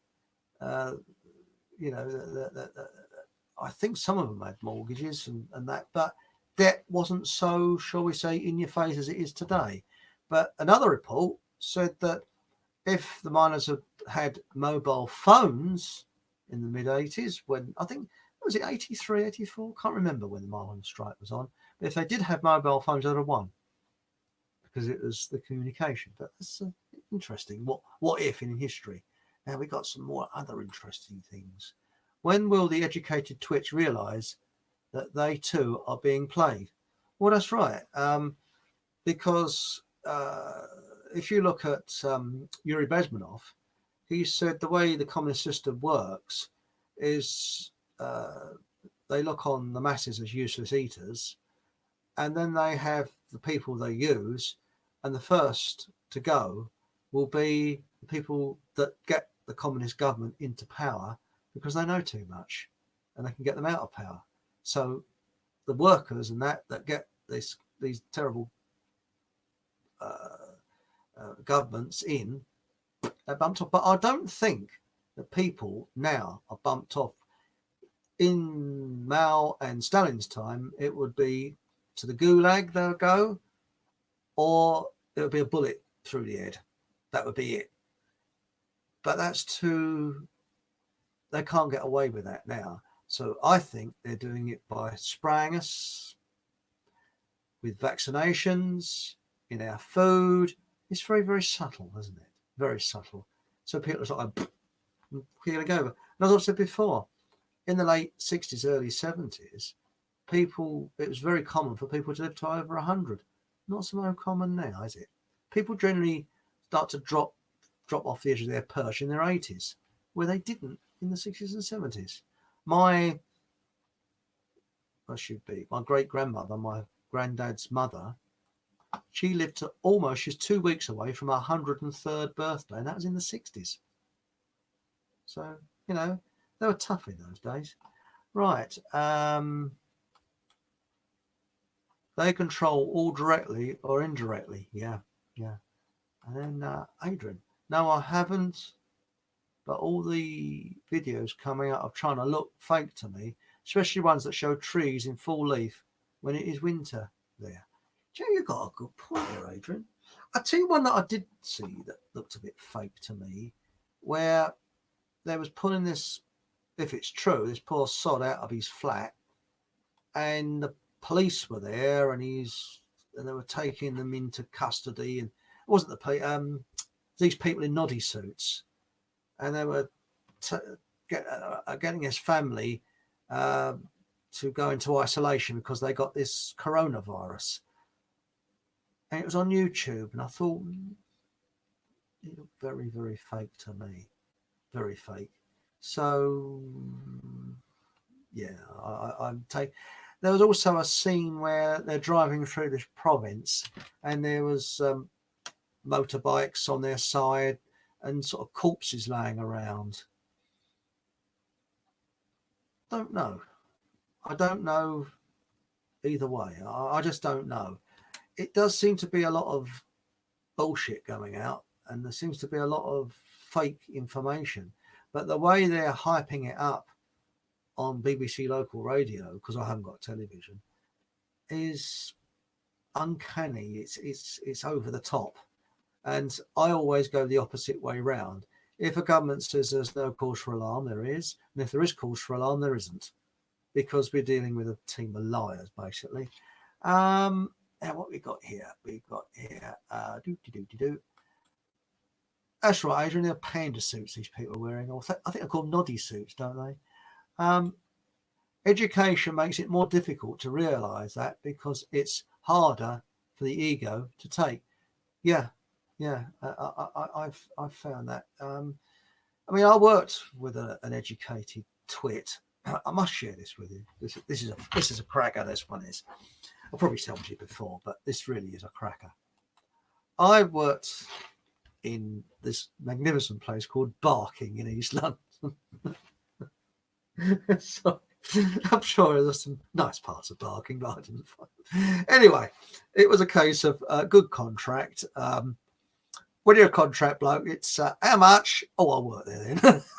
I think some of them had mortgages and that, but debt wasn't so, shall we say, in your face as it is today. But another report said that if the miners had mobile phones in the mid-'80s, when I think, was it 83, 84? Can't remember when the miners' strike was on. But if they did have mobile phones, they'd have won because it was the communication. But that's interesting. What if in history? Now we got some more other interesting things. When will the educated twits realise that they too are being played? Well, that's right. Because if you look at Yuri Bezmenov, he said the way the communist system works is they look on the masses as useless eaters, and then they have the people they use, and the first to go will be the people that get the communist government into power because they know too much and they can get them out of power. So the workers and that get these terrible governments in, they're bumped off. But I don't think that people now are bumped off. In Mao and Stalin's time, it would be to the gulag they'll go, or it would be a bullet through the head. That would be it. But that's too, they can't get away with that now. So I think they're doing it by spraying us with vaccinations, in our food. It's very, very subtle, isn't it? Very subtle. So people are sort of keeling over. And as I've said before, in the late 60s, early 70s, it was very common for people to live to over 100. Not so common now, is it? People generally start to drop off the edge of their perch in their 80s, where they didn't in the 60s and 70s. My great-grandmother, my granddad's mother, she lived to she's 2 weeks away from her 103rd birthday, and that was in the 60s. So, they were tough in those days. Right. They control all directly or indirectly. Yeah. Yeah. And then Adrian. No, I haven't. But all the videos coming out of trying to look fake to me, especially ones that show trees in full leaf when it is winter there. Do you know, you've got a good point there, Adrian. I'll tell you one that I did see that looked a bit fake to me, where they was pulling this, if it's true, this poor sod out of his flat, and the police were there, and they were taking them into custody, and it wasn't the police, these people in noddy suits, and they were getting his family to go into isolation because they got this coronavirus, and it was on YouTube, and I thought it looked very, very fake to me, very fake. So yeah, I'm take. There was also a scene where they're driving through this province, and there was motorbikes on their side and sort of corpses laying around. Don't know. I don't know either way. I just don't know. It does seem to be a lot of bullshit going out, and there seems to be a lot of fake information. But the way they're hyping it up on BBC local radio, because I haven't got television, is uncanny. It's over the top. And I always go the opposite way round. If a government says there's no cause for alarm, there is. And if there is cause for alarm, there isn't. Because we're dealing with a team of liars, basically. Now, what we got here? We got here. That's right, Adrian. They're panda suits these people are wearing. I think they're called noddy suits, don't they? Education makes it more difficult to realise that because it's harder for the ego to take. Yeah, I've found that. I mean, I worked with an educated twit. I must share this with you. This is a cracker. This one is. I've probably told you before, but this really is a cracker. I worked in this magnificent place called Barking in East London. So I'm sure there's some nice parts of Barking, but I didn't find. Anyway, it was a case of a good contract. When you're a contract bloke, it's how much? Oh, I'll work there then.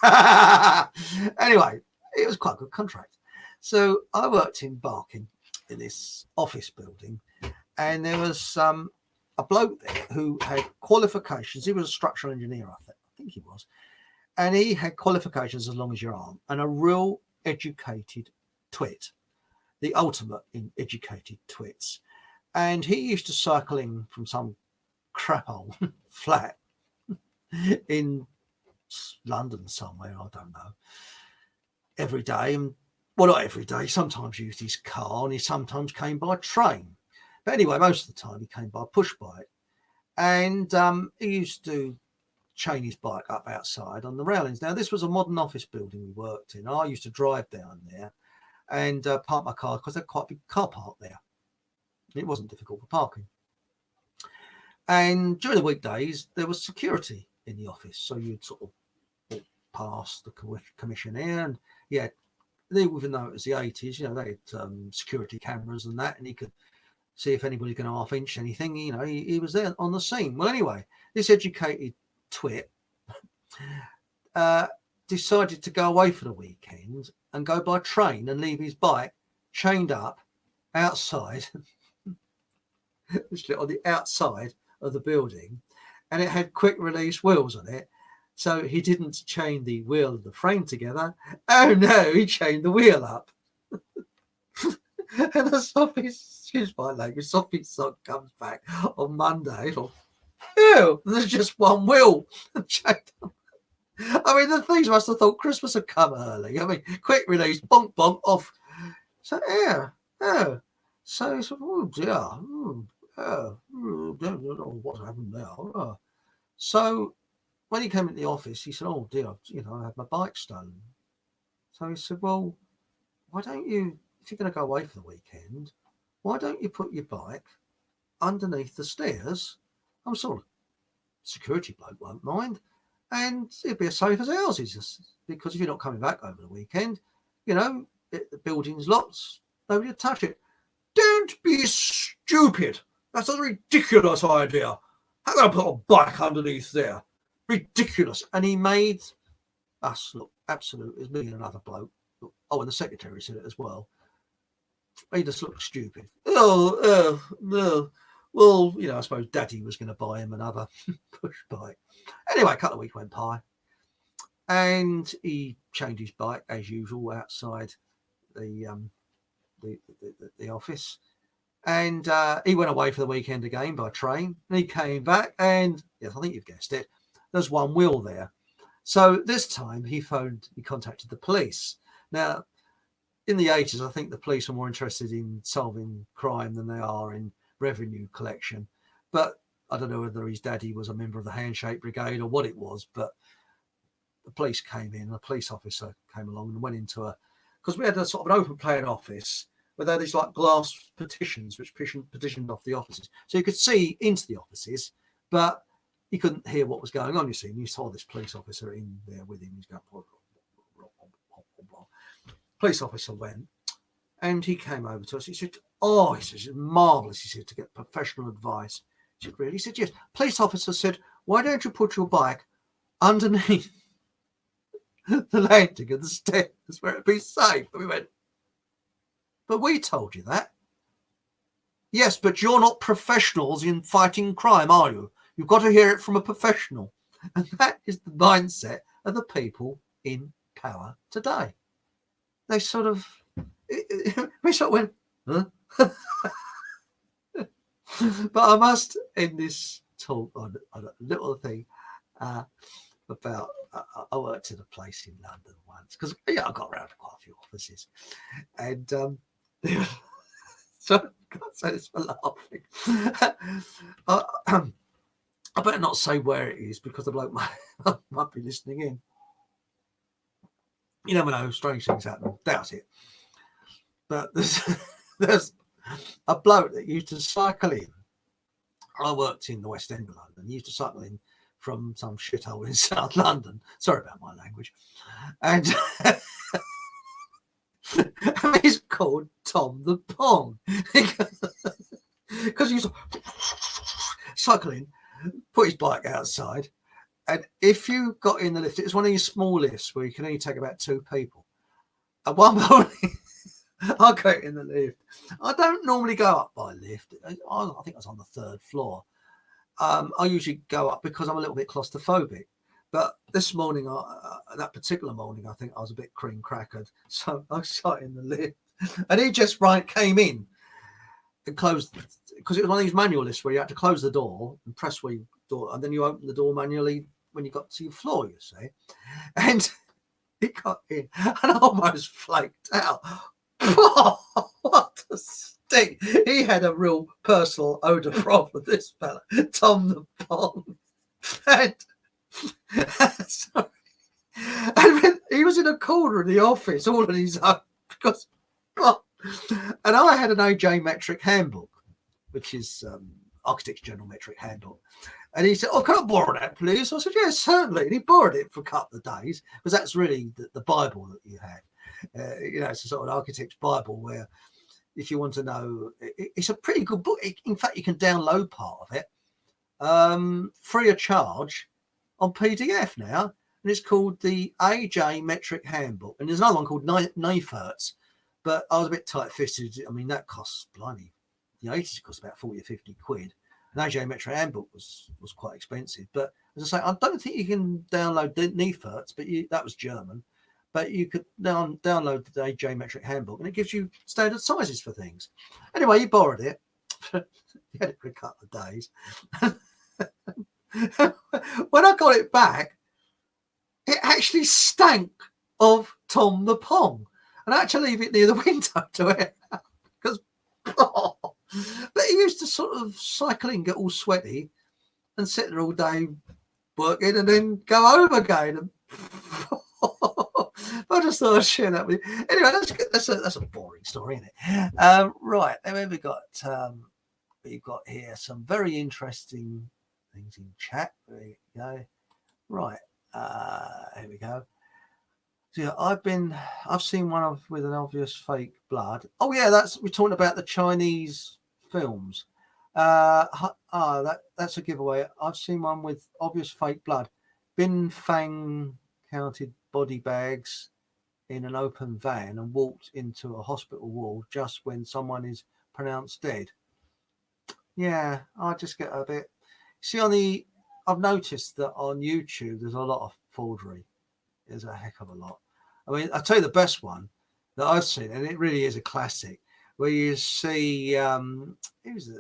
Anyway, it was quite a good contract. So I worked in Barking in this office building, and there was a bloke there who had qualifications. He was a structural engineer, I think he was. And he had qualifications as long as your arm, and a real educated twit, the ultimate in educated twits. And he used to cycle in from some crap hole flat in London somewhere, I don't know, every day. And well, not every day, sometimes he used his car, and he sometimes came by train. But anyway, most of the time he came by push bike. And he used to chain his bike up outside on the railings. Now, this was a modern office building we worked in. I used to drive down there and park my car because there's quite a big car park there. It wasn't difficult for parking. And during the weekdays, there was security in the office. So you'd sort of walk past the commissioner, and even though it was the 80s, they had security cameras and that, and he could see if anybody's going to half-inch anything. He was there on the scene. Well, anyway, this educated twit decided to go away for the weekend and go by train and leave his bike chained up outside, on the outside of the building, and it had quick release wheels on it. So he didn't chain the wheel and the frame together. Oh no, he chained the wheel up. And the excuse my language, soppy sock comes back on Monday. Ew, there's just one wheel. I mean, the things must have thought Christmas had come early. I mean, quick release, bonk, bonk, off. So, yeah. So he said, oh dear. Don't know what's happened now. So when he came into the office, he said, oh dear, I had my bike stolen. So he said, well, why don't you, if you're going to go away for the weekend, why don't you put your bike underneath the stairs? I'm sort of security bloke won't mind, and it'd be as safe as houses, because if you're not coming back over the weekend, the building's locked. Nobody would touch it. Don't be stupid. That's a ridiculous idea. How can I put a bike underneath there? Ridiculous. And he made us look absolute. It was me and another bloke. Oh, and the secretary said it as well. Made us look stupid. No. Well, I suppose Daddy was going to buy him another push bike. Anyway, a couple of weeks went by, and he changed his bike as usual outside the office. And he went away for the weekend again by train, and he came back, and yes, I think you've guessed it, there's one wheel there. So this time he contacted the police. Now, in the 80s, I think the police are more interested in solving crime than they are in revenue collection. But I don't know whether his daddy was a member of the Handshake Brigade or what it was, but the police came in, a police officer came along and went into because we had a sort of an open plan office where there were these like glass partitions which partitioned off the offices. So you could see into the offices, but you couldn't hear what was going on, you see. And you saw this police officer in there with him. He's going, blah, blah, blah, blah, blah. Police officer went, and he came over to us. He said, he says, it's marvellous, he said, to get professional advice. He said, really? He said, yes. Police officer said, why don't you put your bike underneath the landing of the stairs where it'd be safe? And we went, but we told you that. Yes, but you're not professionals in fighting crime, are you? You've got to hear it from a professional. And that is the mindset of the people in power today. They sort of, we sort of went, huh? But I must end this talk on a little thing about, I worked at a place in London once, because I got around to quite a few offices. And so I can't say this for laughing. I better not say where it is because the bloke might be listening in. You never know, strange things happen. Doubt it. But there's a bloke that used to cycle in. I worked in the West End of London. He used to cycle in from some shithole in South London. Sorry about my language. And he's called Tom the Pong. Because he used to cycle in, put his bike outside, and if you got in the lift, it was one of these small lifts where you can only take about 2 people. At one point, I got in the lift. I don't normally go up by lift. I think I was on the 3rd floor. I usually go up because I'm a little bit claustrophobic. But this morning, that particular morning, I think I was a bit cream crackered. So I sat in the lift, and he just came in and closed, because it was one of these manual lifts where you had to close the door and press where you door, and then you open the door manually when you got to your floor, you see. And he got in and I almost flaked out. What a stink. He had a real personal odour problem, this fella, Tom the Pong. And sorry. And when he was in a corner of the office all on his own, because and I had an AJ metric handbook, which is Architects General metric handbook. And he said, can I borrow that, please? I said, yes, certainly. And he borrowed it for a couple of days, because that's really the Bible that you had. It's a sort of architect's Bible where, if you want to know, it's a pretty good book. In fact, you can download part of it free of charge on PDF now. And it's called the AJ Metric Handbook. And there's another one called Nefertz, but I was a bit tight-fisted. I mean, that costs, blimey, the 80s it cost about 40 or 50 quid. An AJ Metric Handbook was quite expensive. But as I say, I don't think you can download Nefertz, but that was German. But you could download the AJ Metric Handbook, and it gives you standard sizes for things. Anyway, he borrowed it. He had it for a couple of days. When I got it back, it actually stank of Tom the Pong. And I had to leave it near the window to air out, because but he used to sort of cycle in, get all sweaty, and sit there all day working, and then go home again. I just thought I'd share that with you. Anyway, that's a boring story, isn't it? Right, then we've got here some very interesting things in chat. There you go. Right, here we go. So yeah, I've seen one with an obvious fake blood. Oh yeah, we're talking about the Chinese films. That's a giveaway. I've seen one with obvious fake blood. Bin Fang counted body bags in an open van and walked into a hospital ward just when someone is pronounced dead. Yeah, I just get a bit. See, I've noticed that on YouTube there's a lot of forgery. There's a heck of a lot. I mean, I'll tell you the best one that I've seen, and it really is a classic, where you see it was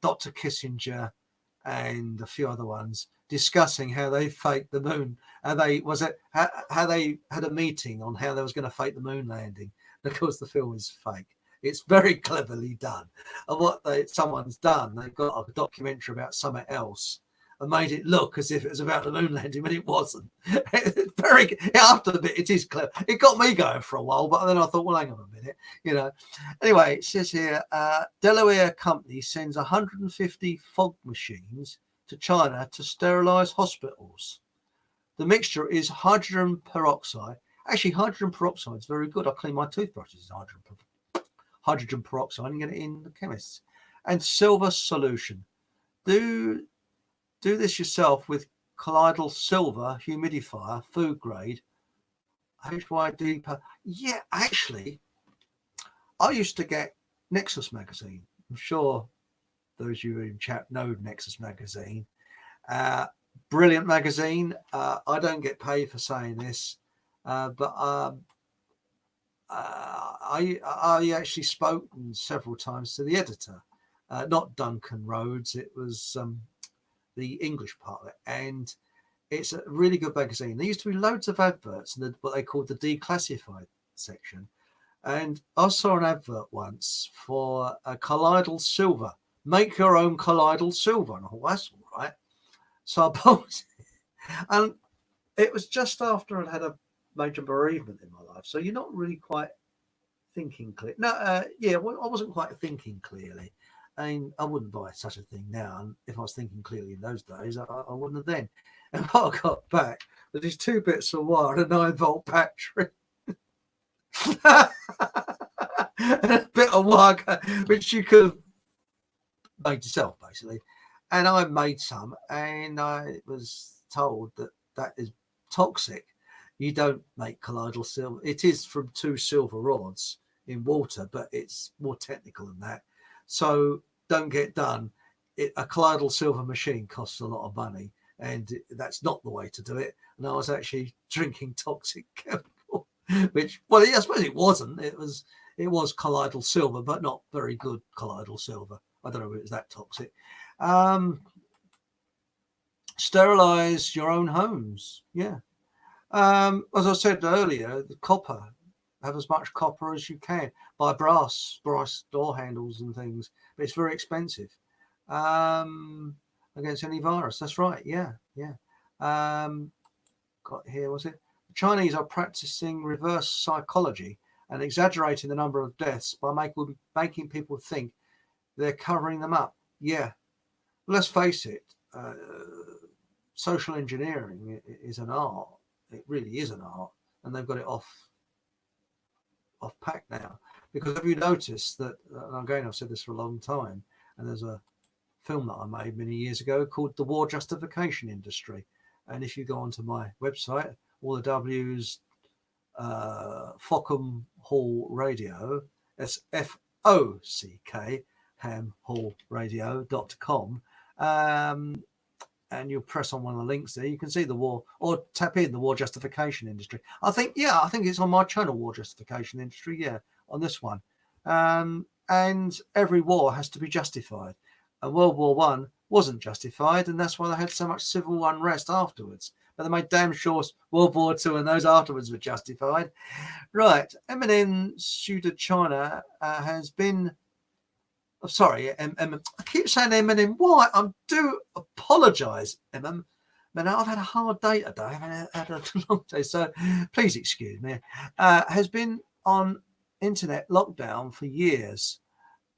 Dr. Kissinger and a few other ones discussing how they faked the moon. How they had a meeting on how they was going to fake the moon landing. And of course, the film is fake. It's very cleverly done. And someone's done, they've got a documentary about something else and made it look as if it was about the moon landing, but it wasn't. After the bit, it is clever. It got me going for a while, but then I thought, well, hang on a minute, Anyway, it says here, Delaware company sends 150 fog machines to China to sterilize hospitals. The mixture is hydrogen peroxide. Actually, hydrogen peroxide is very good. I clean my toothbrushes with hydrogen peroxide and get it in the chemists. And silver solution. Do this yourself with colloidal silver humidifier, food grade, HYD. Yeah, actually, I used to get Nexus magazine. I'm sure those of you in chat know Nexus magazine. Brilliant magazine. I don't get paid for saying this, but I actually spoken several times to the editor, not Duncan Rhodes. It was the English part of it, and it's a really good magazine. There used to be loads of adverts in what they called the declassified section, and I saw an advert once for a colloidal silver. Make your own colloidal silver, and I thought, that's all right. So I bought it, and it was just after I'd had a major bereavement in my life, so you're not really quite thinking clear. No, I wasn't quite thinking clearly. I mean, I wouldn't buy such a thing now. And if I was thinking clearly in those days, I wouldn't have then. And what I got back was these 2 bits of wire and a 9-volt battery. And a bit of wire, which you could have made yourself, basically. And I made some, and I was told that is toxic. You don't make colloidal silver. It is from 2 silver rods in water, but it's more technical than that. So don't get done. A colloidal silver machine costs a lot of money, and that's not the way to do it. And I was actually drinking toxic chemical, which, well, I suppose it wasn't. It was colloidal silver, but not very good colloidal silver. I don't know if it was that toxic. Sterilize your own homes. Yeah. As I said earlier, the copper, have as much copper as you can. Buy brass door handles and things, but it's very expensive against any virus. That's right. Yeah. Got here, was it? The Chinese are practicing reverse psychology and exaggerating the number of deaths by making people think they're covering them up. Yeah. Let's face it, social engineering is an art. It really is an art, and they've got it off pack now. Because have you noticed that, and again, I've said this for a long time, and there's a film that I made many years ago called The War Justification Industry. And if you go onto my website, all the W's, Fockham Hall Radio, that's FOCK, hamhallradio.com, and you press on one of the links there, you can see the war, or tap in the War Justification Industry. I think it's on my channel, War Justification Industry, on this one. And every war has to be justified. And World War One wasn't justified, and that's why they had so much civil unrest afterwards. But they made damn sure World War Two and those afterwards were justified. Right, M&M Pseudo-China has been... I'm sorry, I keep saying M&M. Why? I do apologise, M&M. Man, I've had a hard day today. I've had a long day, so please excuse me. Has been on internet lockdown for years.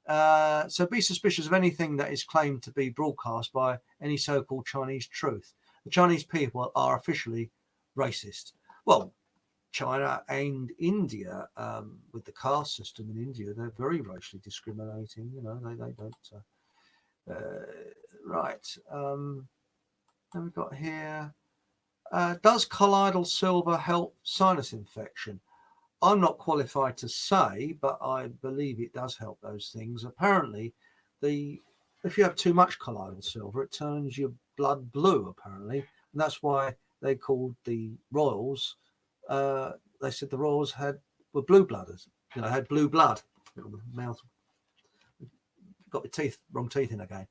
So be suspicious of anything that is claimed to be broadcast by any so-called Chinese truth. The Chinese people are officially racist. Well, China and India, with the caste system in India, they're very racially discriminating. You know, they don't. Right. Then we've got here. Does colloidal silver help sinus infection? I'm not qualified to say, but I believe it does help those things. Apparently, if you have too much colloidal silver, it turns your blood blue. Apparently, and that's why they called the royals. They said the royals were blue blooders. You know, had blue blood. Mouth got the wrong teeth in again,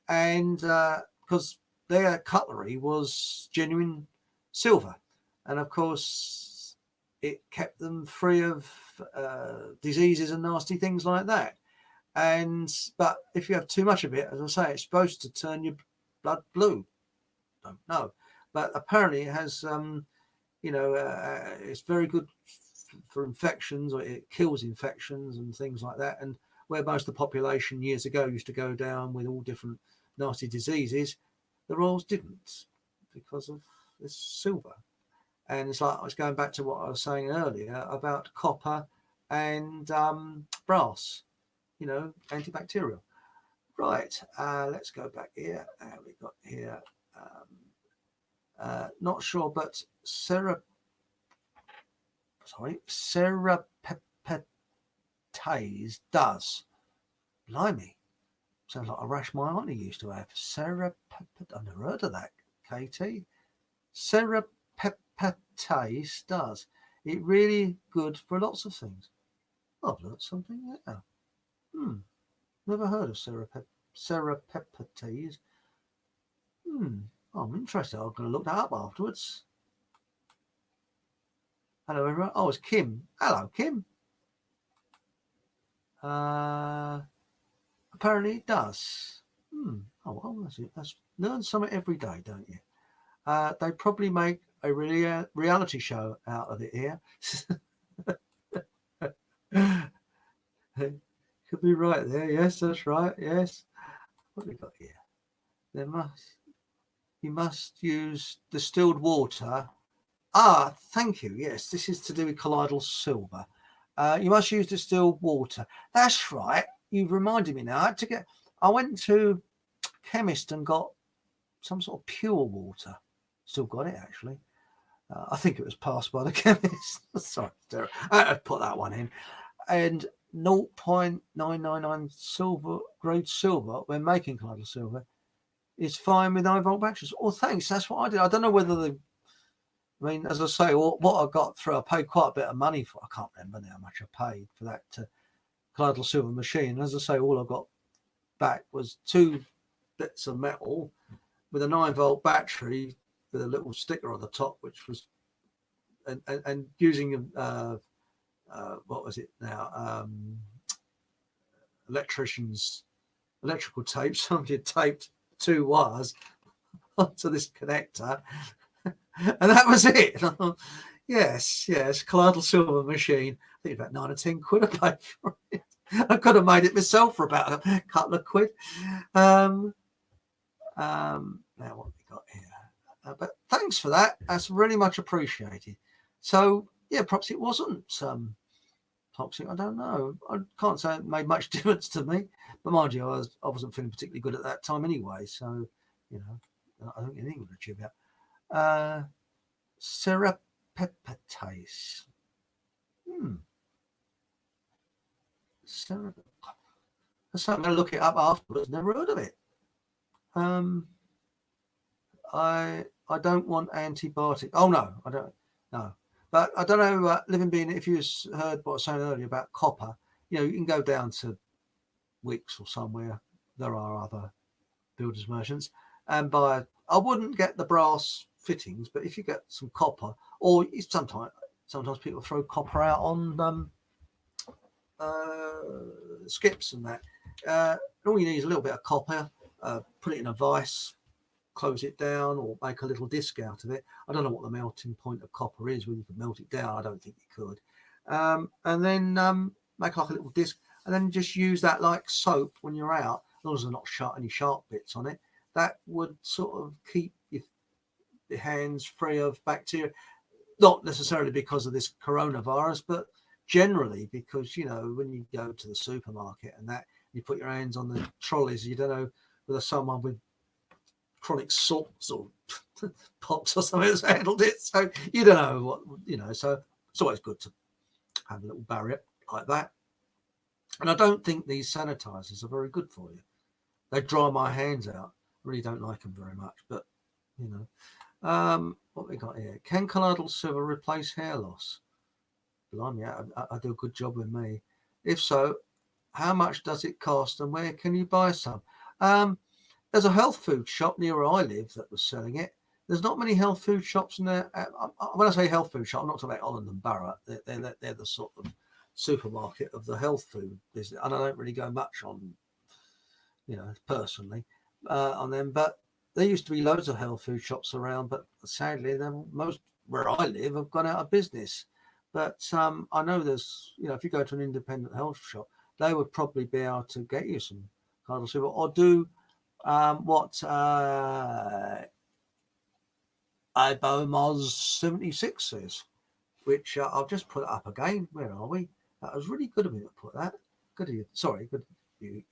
and because their cutlery was genuine silver, and of course it kept them free of diseases and nasty things like that. But if you have too much of it, as I say, it's supposed to turn your blood blue. Don't know, but apparently it has. It's very good for infections, or it kills infections and things like that. And where most of the population years ago used to go down with all different nasty diseases, the royals didn't, because of this silver. And it's like I was going back to what I was saying earlier about copper and brass, you know, antibacterial. Right, let's go back here. We've got here, not sure, but serapeptase does. Blimey. Sounds like a rash my auntie used to have. I've never heard of that, Katie. Serapeptase does. It really good for lots of things. I've learnt something there. Never heard of serapeptase. I'm interested. I'm going to look that up afterwards. Hello, everyone. Oh, it's Kim. Hello, Kim. Apparently it does. Oh, well, that's it. That's learn something every day, don't you? They probably make a reality show out of it here. Could be right there. Yes, that's right. Yes. What have we got here? You must use distilled water. Thank you. Yes, this is to do with colloidal silver. You must use distilled water. That's right. You've reminded me now. I went to chemist and got some sort of pure water. Still got it, actually. I think it was passed by the chemist. Sorry, I had to put that one in. And 0.999 silver, grade silver, when making colloidal silver, is fine with 9-volt batteries. Oh, thanks. That's what I did. I don't know whether as I say, what I got through, I paid quite a bit of money for. I can't remember now how much I paid for that colloidal silver machine. As I say, all I got back was 2 bits of metal with a 9-volt battery with a little sticker on the top, which was, and using what was it now? Electrical tape. Somebody had taped 2 wires onto this connector. And that was it. Yes, colloidal silver machine. I think about 9 or 10 quid I paid for it. I could have made it myself for about a couple of quid. Now what have we got here? But thanks for that. That's really much appreciated. So yeah, perhaps it wasn't toxic. I don't know. I can't say it made much difference to me. But mind you, I wasn't feeling particularly good at that time anyway. So you know, I don't get anything to chew about. Serapeptase. So I'm going to look it up afterwards. Never heard of it. I don't want antibiotics. Oh no, I don't. No, but I don't know. Living Being, if you heard what I was saying earlier about copper, you know, you can go down to Wicks or somewhere. There are other builders merchants, and buy. I wouldn't get the brass fittings, but if you get some copper, or sometimes people throw copper out on skips and that. All you need is a little bit of copper. Put it in a vise, close it down, or make a little disc out of it. I don't know what the melting point of copper is, whether you can melt it down. I don't think you could. And then make like a little disc, and then just use that like soap when you're out. As long as there's not any sharp bits on it, that would sort of keep your hands free of bacteria. not necessarily because of this coronavirus, but generally because, when you go to the supermarket and that you put your hands on the trolleys, you don't know whether someone with chronic salts or pox or something has handled it. So you don't know what, so it's always good to have a little barrier like that. And I don't think these sanitizers are very good for you. They dry my hands out. I really don't like them very much, but what we got here? Can colloidal silver replace hair loss? Blimey, I do a good job with me. If so, how much does it cost and where can you buy some? There's a health food shop near where I live that was selling it. There's not many health food shops in there. When I say health food shop, I'm not talking about Holland and Barrett. They're the sort of supermarket of the health food business. And I don't really go much on, personally on them. But there used to be loads of health food shops around, but sadly, most where I live have gone out of business. But I know there's, if you go to an independent health shop, they would probably be able to get you some colloidal silver or do what IBOMOS 76 says, which I'll just put it up again. Where are we? That was really good of me to put that. Good of you. Sorry, good of you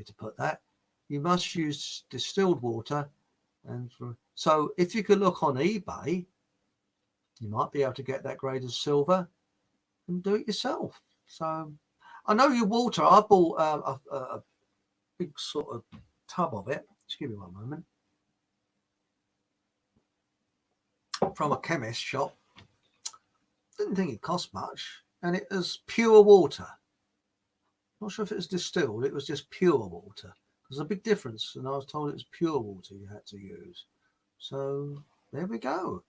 to put that. You must use distilled water. And so if you could look on eBay, you might be able to get that grade of silver and do it yourself. So I know your water. I bought a big sort of tub of it. Just give me one moment. From a chemist shop. Didn't think it cost much. And it was pure water. Not sure if it was distilled. It was just pure water. There's a big difference. And I was told it was pure water you had to use. So there we go.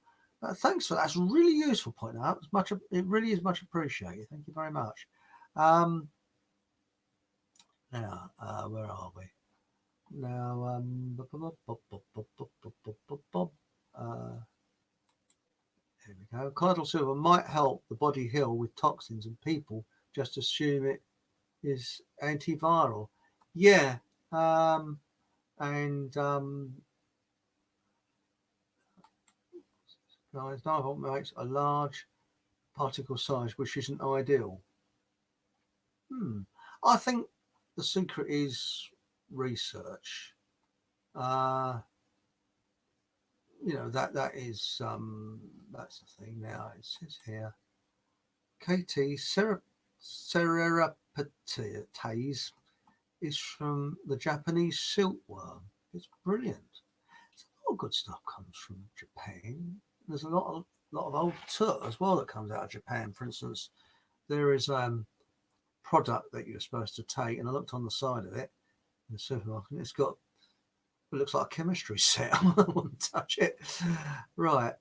Thanks for that. That's really useful pointing out. It really is much appreciated. Thank you very much. Now, where are we? Now, here we go. Colloidal silver might help the body heal with toxins, and people just assume it is antiviral. Yeah, guys, Divolt makes a large particle size, which isn't ideal. I think the secret is research. That is that's the thing. Now it says here, KT cereropatase is from the Japanese silkworm. It's brilliant. A lot of good stuff comes from Japan. There's a lot of old soot as well that comes out of Japan. For instance, there is product that you're supposed to take, and I looked on the side of it in the supermarket. It's got, it looks like a chemistry set. I wouldn't touch it. Right.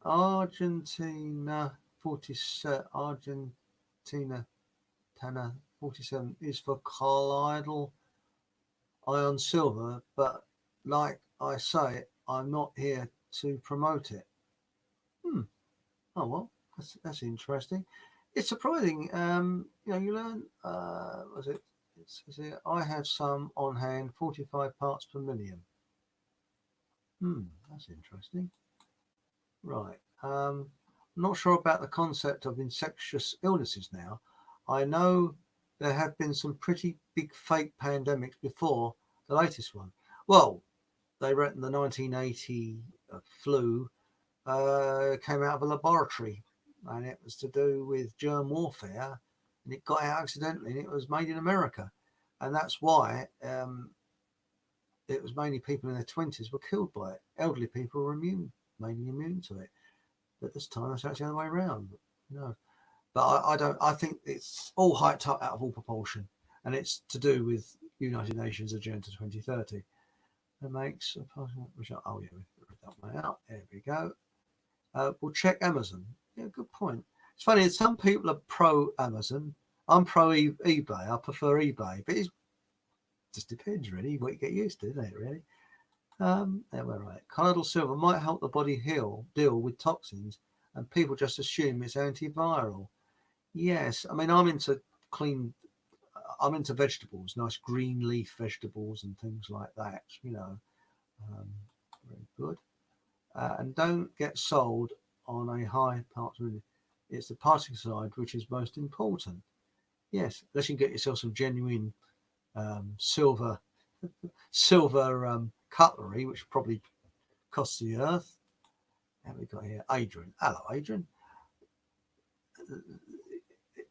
Argentina 47. Argentina Tana 47 is for colloidal ion silver, but like I say, I'm not here to promote it. Oh well, that's interesting. It's surprising. You learn. Was it? It says here, I have some on hand, 45 parts per million. That's interesting. Right. I'm not sure about the concept of infectious illnesses now. I know there have been some pretty big fake pandemics before the latest one. Well, they reckon the 1980 flu came out of a laboratory, and it was to do with germ warfare, and it got out accidentally, and it was made in America. And that's why it was mainly people in their 20s were killed by it. Elderly people were mainly immune to it. But this time it's actually the other way around. But I think it's all hyped up out of all proportion, and it's to do with United Nations Agenda 2030. It makes we'll read that one out. There we go. We'll check Amazon. Yeah, good point. It's funny, some people are pro Amazon. I'm pro eBay. I prefer eBay, but it just depends really what you get used to, doesn't it? Really. There we're right. Colloidal silver might help the body deal with toxins, and people just assume it's antiviral. Yes, I mean I'm into vegetables, nice green leaf vegetables and things like that. Very good. And don't get sold on a high part. It's the parting side which is most important. Yes, unless you can get yourself some genuine silver cutlery, which probably costs the earth. And we got here Adrian. Hello, Adrian.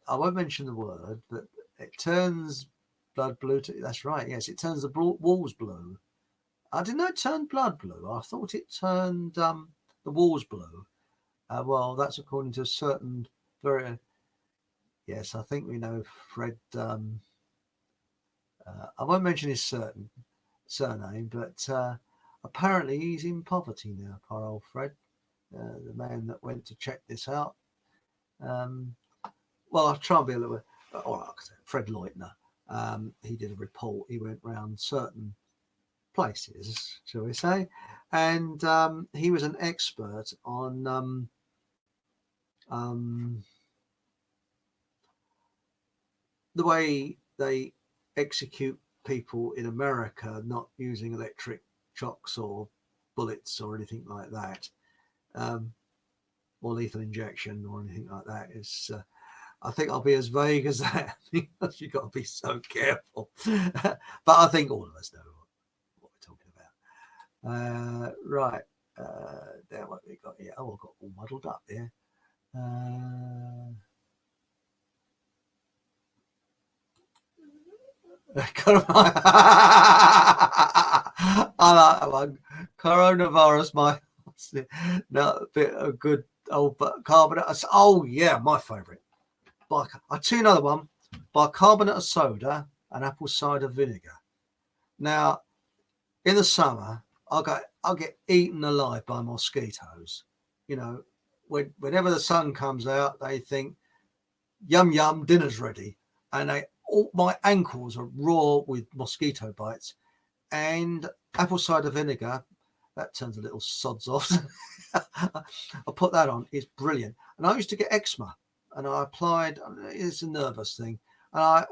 I won't mention the word, but it turns blood blue. That's right. Yes, it turns the walls blue. I didn't know it turned blood blue. I thought it turned the walls blue. Well, that's according to a certain very. Yes, I think we know Fred. I won't mention his surname, but apparently he's in poverty now. Poor old Fred, the man that went to check this out. Well, I'll try and be a little bit. All right, Fred Leutner. He did a report. He went round certain places, shall we say, and he was an expert on the way they execute people in America, not using electric shocks or bullets or anything like that, or lethal injection or anything like that. Is I think I'll be as vague as that because you've got to be so careful. But I think all of us know what we're talking about. Right. There, what we got here. Oh, I've got all muddled up there. I like that one. Coronavirus, no, a bit of good old carbonate. Oh yeah, my favourite. I tell you another one. Bicarbonate of soda and apple cider vinegar. Now, in the summer, I'll get eaten alive by mosquitoes. You know, whenever the sun comes out, they think, "Yum yum, dinner's ready," and all my ankles are raw with mosquito bites. And apple cider vinegar, that turns a little sods off. I put that on. It's brilliant. And I used to get eczema, and I applied. It's a nervous thing, and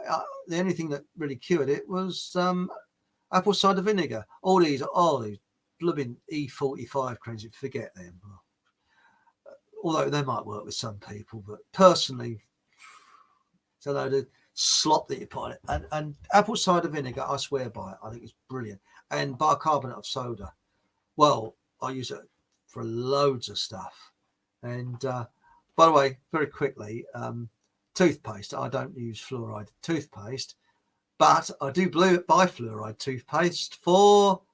the only thing that really cured it was apple cider vinegar. All these blooming E45 creams, forget them. Although they might work with some people, but personally, it's a load of slop that you put on it. And apple cider vinegar, I swear by it. I think it's brilliant. And bicarbonate of soda. Well, I use it for loads of stuff. And by the way, very quickly, toothpaste. I don't use fluoride toothpaste, but I do buy fluoride toothpaste for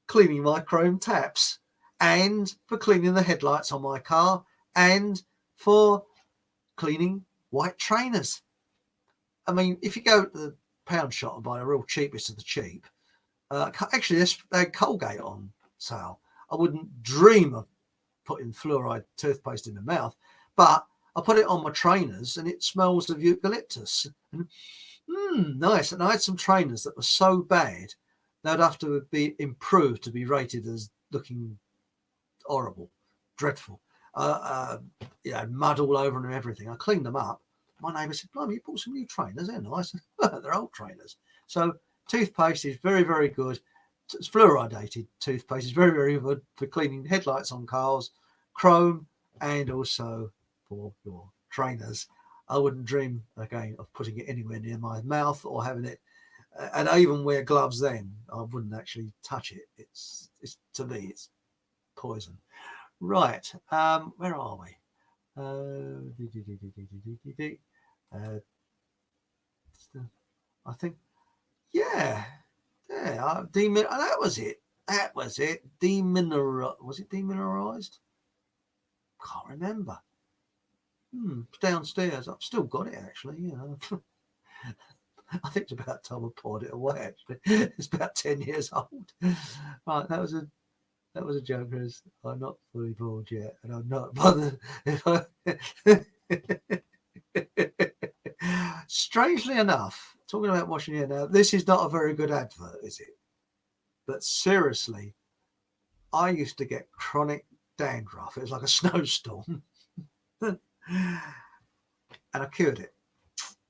cleaning my chrome taps and for cleaning the headlights on my car and for cleaning white trainers. I mean, if you go to the pound shop and buy the real cheapest of the cheap, actually, they had Colgate on sale. I wouldn't dream of putting fluoride toothpaste in the mouth, but I put it on my trainers and it smells of eucalyptus. And, nice. And I had some trainers that were so bad, they'd have to be improved to be rated as looking horrible, dreadful. Mud all over them and everything. I cleaned them up. My neighbour said, "Blimey, you bought some new trainers. They're nice." They're old trainers. So toothpaste is very, very good. It's fluoridated toothpaste is very, very good for cleaning headlights on cars, chrome, and also for your trainers. I wouldn't dream again of putting it anywhere near my mouth or having it. And I even wear gloves then. I wouldn't actually touch it. It's to me, it's poison. Right. Where are we? I think, yeah, that was it. Was it demineralized? Can't remember. It's downstairs. I've still got it actually. You know, I think it's about time I poured it away. Actually, it's about 10 years old. Right, that was a joke. I'm not fully bored yet, and I'm not bothered if I. Strangely enough, talking about washing hair now, this is not a very good advert, is it? But seriously, I used to get chronic dandruff. It was like a snowstorm. And I cured it.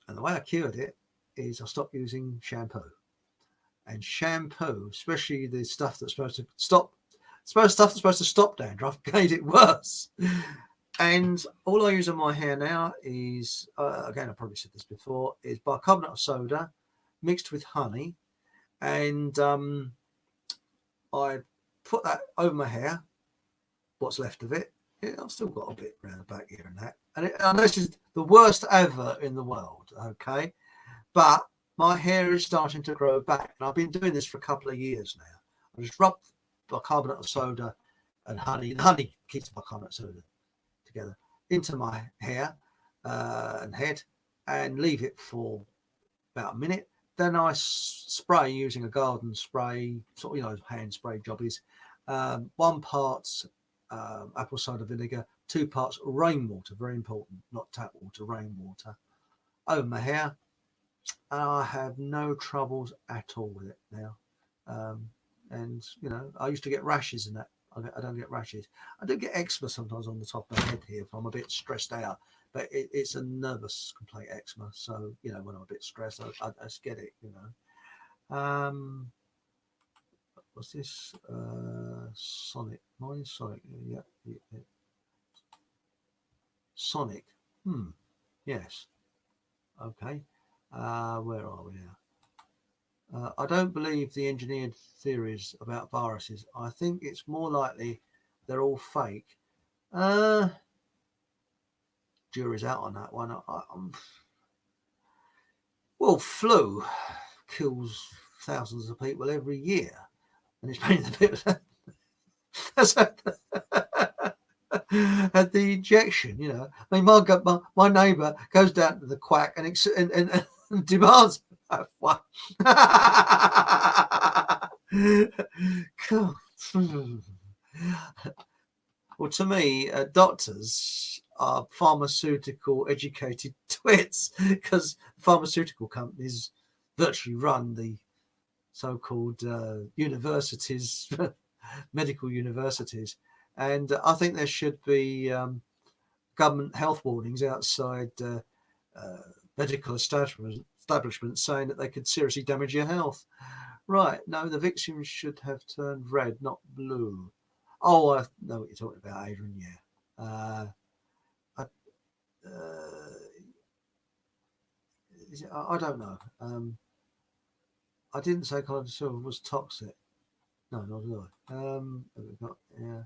And the way I cured it is I stopped using shampoo. And shampoo, especially the stuff that's supposed to stop stuff that's supposed to stop dandruff made it worse. And all I use on my hair now is, again, I probably said this before, is bicarbonate of soda mixed with honey. And I put that over my hair, what's left of it. I've still got a bit around the back here and that. And this is the worst ever in the world, okay? But my hair is starting to grow back. And I've been doing this for a couple of years now. I just rub bicarbonate of soda and honey. The honey keeps bicarbonate of soda together into my hair and head and leave it for about a minute. Then I spray using a garden spray, sort of, hand spray jobbies. 1 part apple cider vinegar, 2 parts rainwater, very important, not tap water, rainwater, over my hair. And I have no troubles at all with it now. And I used to get rashes and that. I don't get rashes. I do get eczema sometimes on the top of my head here if I'm a bit stressed out, but it's a nervous complaint eczema. So, when I'm a bit stressed, I just get it, What's this? Sonic. Mine is Sonic. Yeah. Sonic. Yes. Okay. Where are we now? I don't believe the engineered theories about viruses. I think it's more likely they're all fake. Jury's out on that one. Well, flu kills thousands of people every year, and it's mainly the people at the injection. I mean, my neighbour goes down to the quack and demands one. Well, to me, doctors are pharmaceutical educated twits, because pharmaceutical companies virtually run the so-called universities, medical universities. And I think there should be government health warnings outside medical establishments saying that they could seriously damage your health. Right. No, the victims should have turned red, not blue. Oh, I know what you're talking about, Adrian. Yeah. I don't know. I didn't say coloured silver was toxic. No, not at all. Yeah.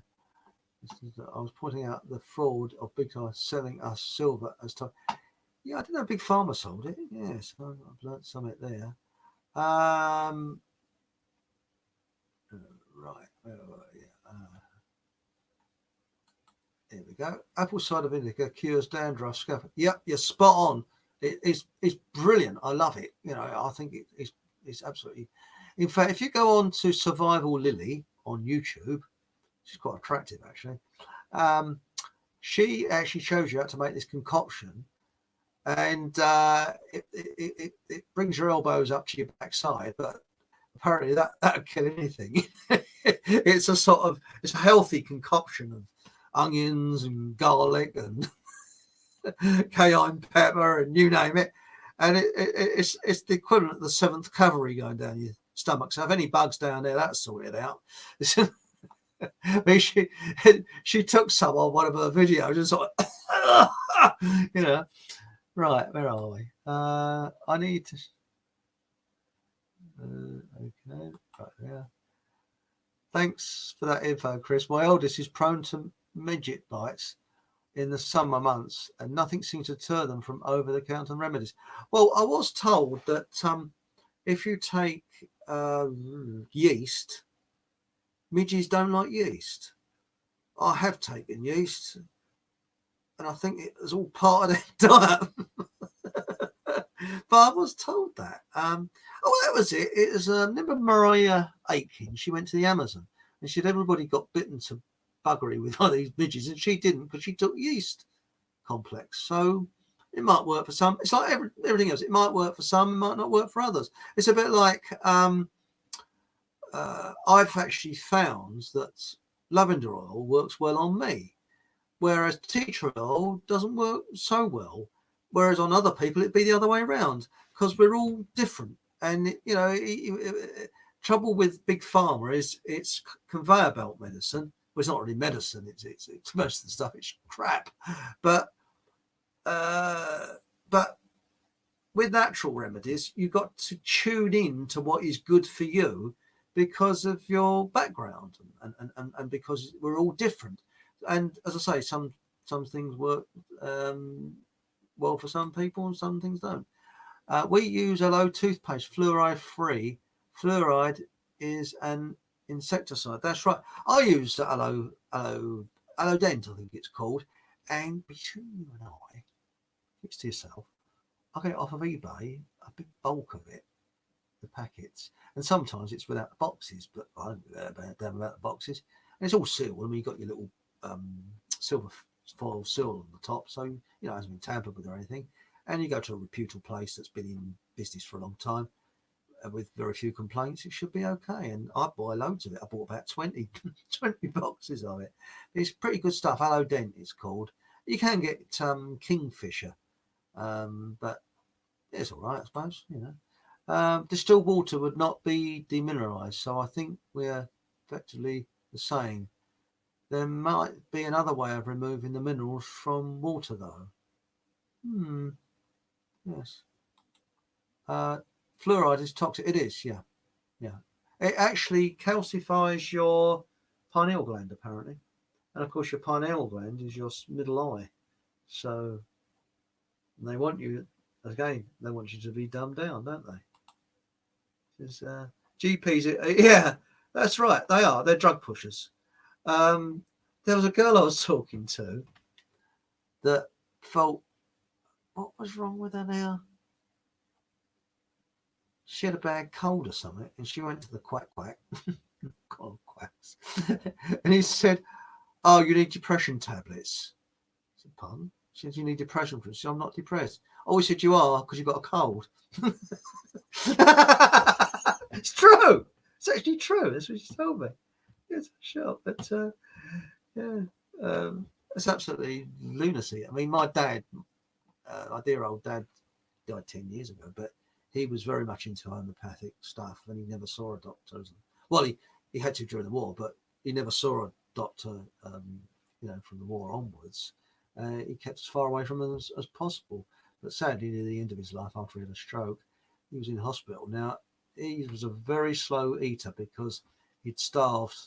I was pointing out the fraud of Big Pharma selling us silver as toxic. Yeah, I didn't know Big Pharma sold it. Yes, I've learnt something there. Right. Here we go. Apple cider vinegar cures dandruff, scalp. Yep, you're spot on. It's brilliant. I love it. I think it's absolutely. In fact, if you go on to Survival Lily on YouTube, she's quite attractive actually. She actually shows you how to make this concoction, and it brings your elbows up to your backside, but apparently that'll kill anything. It's a healthy concoction of onions and garlic and cayenne pepper and you name it, and it's the equivalent of the 7th Cavalry going down your stomach. So if any bugs down there, that's sorted out. I mean, she took some on one of her videos and sort of, Right, where are we? I need to. Okay, right there. Thanks for that info, Chris. My eldest is prone to midget bites in the summer months, and nothing seems to deter them from over-the-counter remedies. Well, I was told that if you take yeast, midges don't like yeast. I have taken yeast, and I think it's all part of their diet. But I was told that. That was it. It was remember Mariah Aiken. She went to the Amazon, and she said everybody got bitten to buggery with one of these midges, and she didn't because she took yeast complex. So it might work for some. It's like everything else. It might work for some, it might not work for others. It's a bit like I've actually found that lavender oil works well on me, whereas tea tree oil doesn't work so well. Whereas on other people, it'd be the other way around, because we're all different. And, trouble with big pharma is it's conveyor belt medicine. Well, it's not really medicine. It's most of the stuff. It's crap, but uh, but with natural remedies, you've got to tune in to what is good for you because of your background and because we're all different. And as I say, some things work well for some people and some things don't. We use Aloe toothpaste, fluoride free. Fluoride is an insecticide. That's right. I use the Aloe Dent, I think it's called. And between you and I, it's to yourself, I get it off of eBay, a big bulk of it, the packets. And sometimes it's without the boxes, but I don't know about the boxes. And it's all sealed. I mean, you've got your little silver foil seal on the top, so it hasn't been tampered with or anything. And you go to a reputable place that's been in business for a long time with very few complaints, it should be okay. And I buy loads of it. I bought about 20 boxes of it. It's pretty good stuff. Aloe Dent it's called. You can get Kingfisher, but it's all right, I suppose. Distilled water would not be demineralized, so I think we're effectively the same. There might be another way of removing the minerals from water, though. Yes. Fluoride is toxic. It is, yeah. It actually calcifies your pineal gland, apparently. And of course, your pineal gland is your middle eye. So they want you, again, they want you to be dumbed down, don't they? Because GPs, yeah, that's right. They are. They're drug pushers. There was a girl I was talking to that felt, what was wrong with her now? She had a bad cold or something, and she went to the quack. God, quacks. And he said, "Oh, you need depression tablets." I said, "Pardon?" She said, "You need depression tablets." She said, "I'm not depressed." "Oh," he said, "You are because you've got a cold." It's true. It's actually true. That's what she told me. It's a shock, but yeah, it's absolutely lunacy. I mean, my dad, my dear old dad, died 10 years ago, but he was very much into homeopathic stuff, and he never saw a doctor. Well, he had to during the war, but he never saw a doctor, from the war onwards. He kept as far away from them as possible. But sadly, near the end of his life, after he had a stroke, he was in hospital. Now, he was a very slow eater because he'd starved.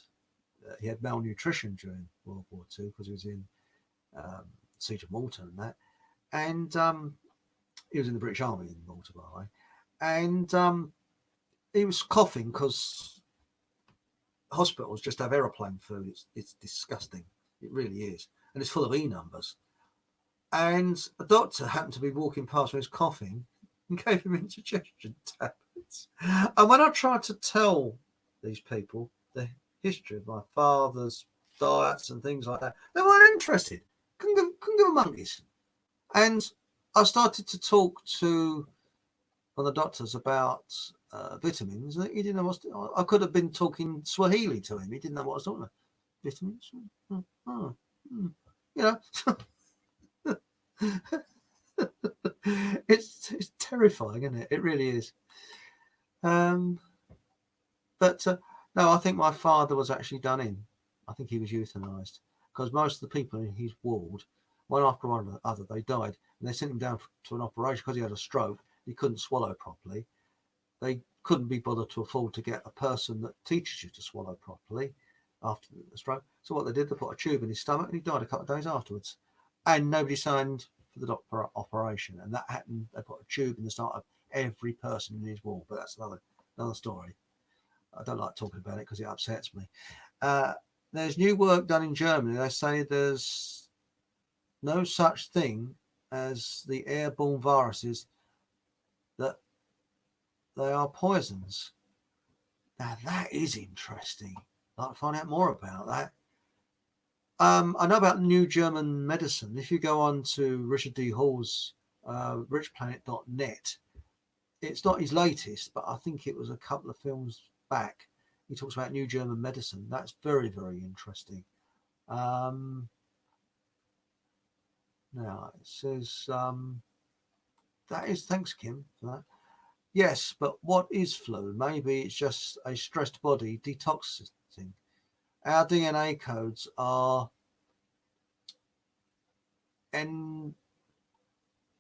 He had malnutrition during World War II because he was in Siege of Malta and that. And he was in the British Army in Malta, by the way. And he was coughing because hospitals just have aeroplane food. It's disgusting. It really is. And it's full of E numbers. And a doctor happened to be walking past when he was coughing and gave him indigestion tablets. And when I tried to tell these people the history of my father's diets and things like that, they weren't interested. Couldn't give a monkeys. And I started to talk to one of the doctors about vitamins. He didn't know what I could have been talking Swahili to him. He didn't know what I was talking about. Vitamins? It's terrifying, isn't it? It really is. But no, I think my father was actually done in. I think he was euthanized because most of the people in his ward, one after one or the other, they died, and they sent him down to an operation because he had a stroke. He couldn't swallow properly. They couldn't be bothered to afford to get a person that teaches you to swallow properly after the stroke. So what they did, they put a tube in his stomach, and he died a couple of days afterwards. And nobody signed for the doctor operation, and that happened. They put a tube in the stomach of every person in his ward. But that's another story. I don't like talking about it because it upsets me. There's new work done in Germany. They say there's no such thing as the airborne viruses, that they are poisons. Now that is interesting. I'd like to find out more about that. I know about new German medicine. If you go on to Richard D. Hall's richplanet.net, it's not his latest, but I think it was a couple of films back. He talks about new German medicine. That's very, very interesting. Now it says that is, thanks Kim for that. Yes, but what is flu? Maybe it's just a stressed body detoxing. Our DNA codes are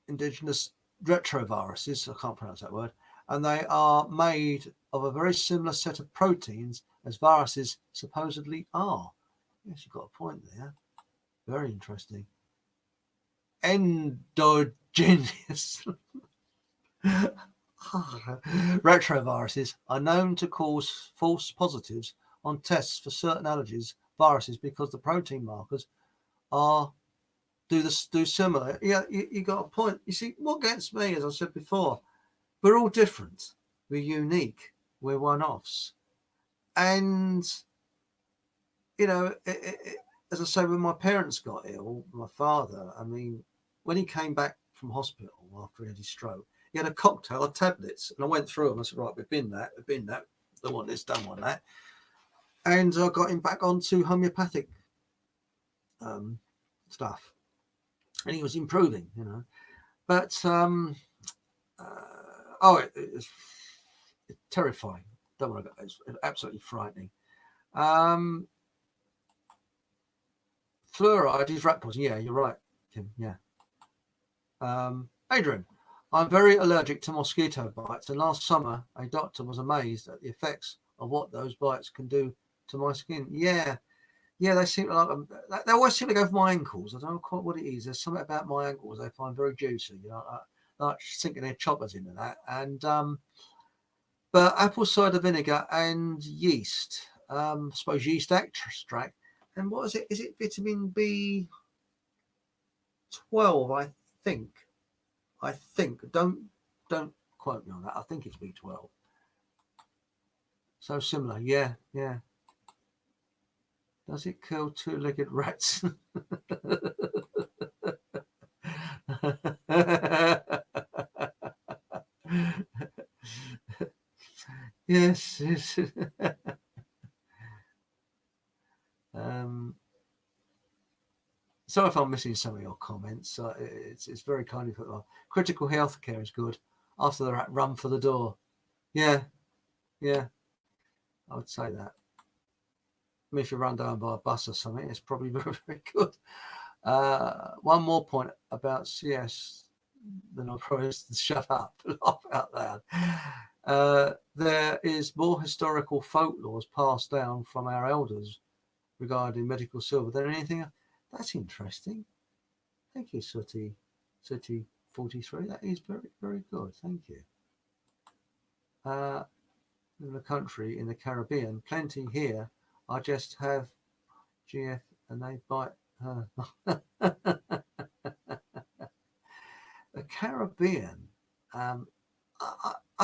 indigenous retroviruses, I can't pronounce that word, and they are made of a very similar set of proteins as viruses supposedly are. Yes, you've got a point there. Very interesting. Endogenous retroviruses are known to cause false positives on tests for certain allergies viruses because the protein markers are do similar. Yeah, you got a point. You see, what gets me, as I said before, we're all different. We're unique. We're one-offs. And, you know, as I say, when my parents got ill, my father, I mean, when he came back from hospital after he had his stroke, he had a cocktail of tablets. And I went through them. I said, right, we've been that. Don't want this, don't want that. And I got him back onto homeopathic stuff. And he was improving, you know. But, it's terrifying. Don't want to go. It's absolutely frightening. Fluoride is rat poison. Yeah, you're right, Kim. Yeah. Adrian, I'm very allergic to mosquito bites, and last summer a doctor was amazed at the effects of what those bites can do to my skin. Yeah, they seem like they always seem to go for my ankles. I don't know quite what it is. There's something about my ankles they find very juicy. You know, like sinking their choppers into that. And but apple cider vinegar and yeast. I suppose yeast extract. And what is it? Is it vitamin B12? I think. Don't quote me on that. I think it's B12. So similar. Yeah. Does it kill two-legged rats? Yes. So if I'm missing some of your comments, it's very kind of you. Critical healthcare is good. After the rat, run for the door. Yeah, I would say that. I mean, if you're run down by a bus or something, it's probably very, very good. One more point about CS, then I'll probably shut up, laugh out loud. There is more historical folklores passed down from our elders regarding medical silver than anything else. That's interesting. Thank you, Sooty43. That is very, very good. Thank you. In the country, in the Caribbean, plenty here. I just have GF and they bite her. The Caribbean. I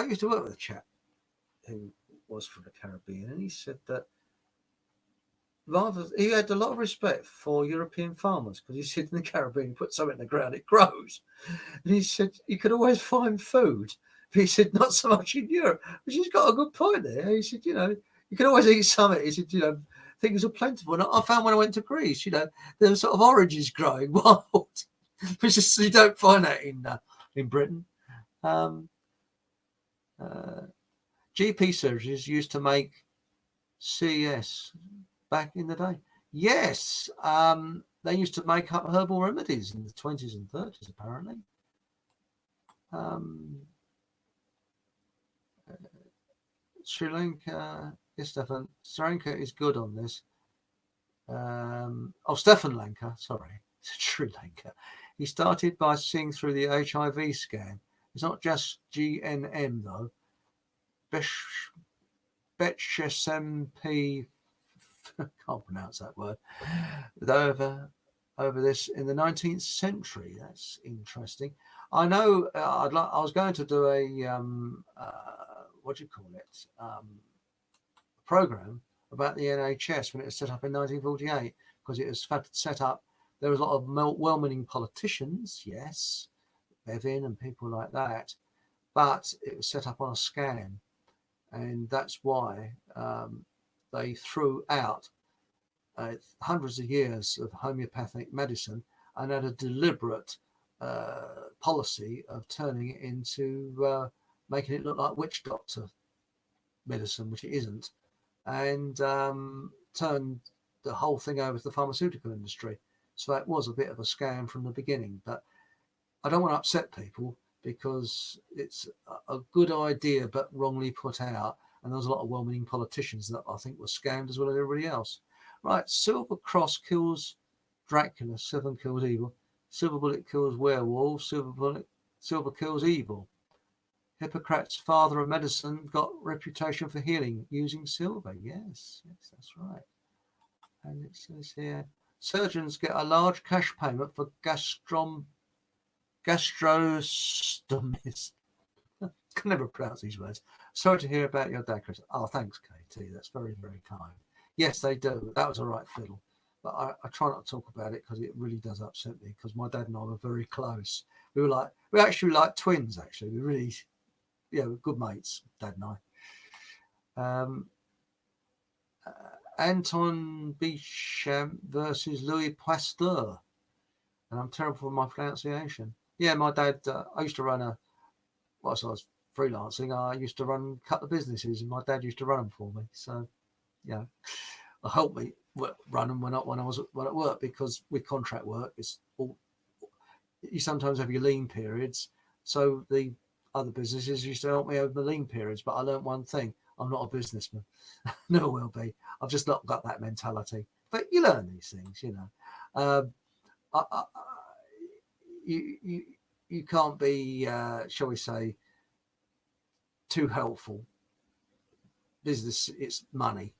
used to work with a chap who was from the Caribbean, and he said that he had a lot of respect for European farmers because he said in the Caribbean, you put something in the ground, it grows. And he said you could always find food. But he said not so much in Europe, which he's got a good point there. He said, you know, you can always eat something. He said, you know, things are plentiful. And I found when I went to Greece, you know, there were sort of oranges growing wild, which is, you don't find that in Britain. GP surgeries used to make CES back in the day. Yes, they used to make up herbal remedies in the 20s and 30s, apparently. Sri Lanka, yes, Stefan. Sri Lanka is good on this. Stefan Lanka, sorry, Sri Lanka. He started by seeing through the HIV scan. It's not just GNM though. Betchesmp, can't pronounce that word. Over this in the 19th century. That's interesting. I know. I was going to do a what do you call it? Program about the NHS when it was set up in 1948 because it was set up. There was a lot of well-meaning politicians, yes, Bevin and people like that, but it was set up on a scam, and that's why they threw out hundreds of years of homeopathic medicine and had a deliberate policy of turning it into making it look like witch doctor medicine, which it isn't, and turned the whole thing over to the pharmaceutical industry. So it was a bit of a scam from the beginning. But I don't want to upset people because it's a good idea but wrongly put out. And there's a lot of well-meaning politicians that I think were scammed as well as everybody else. Right, Silver Cross kills Dracula, 7 kills evil. Silver Bullet kills werewolves, Silver kills evil. Hippocrates, father of medicine, got reputation for healing using silver. Yes, that's right. And it says here, surgeons get a large cash payment for gastrostomist. I can never pronounce these words. Sorry to hear about your dad, Chris. Oh, thanks, Katie. That's very, very kind. Yes, they do. That was a right fiddle. But I try not to talk about it because it really does upset me, because my dad and I were very close. We actually like twins, actually. We really, we're good mates, Dad and I. Anton Béchamp versus Louis Pasteur. And I'm terrible for my pronunciation. Yeah, my dad, I used to run whilst I was freelancing, I used to run a couple of businesses, and my dad used to run them for me. So, helped me run them when I was at work, because with contract work, you sometimes have your lean periods. So the other businesses used to help me over the lean periods. But I learned one thing: I'm not a businessman. Never will be. I've just not got that mentality. But you learn these things, you can't be, shall we say, too helpful. Business, it's money,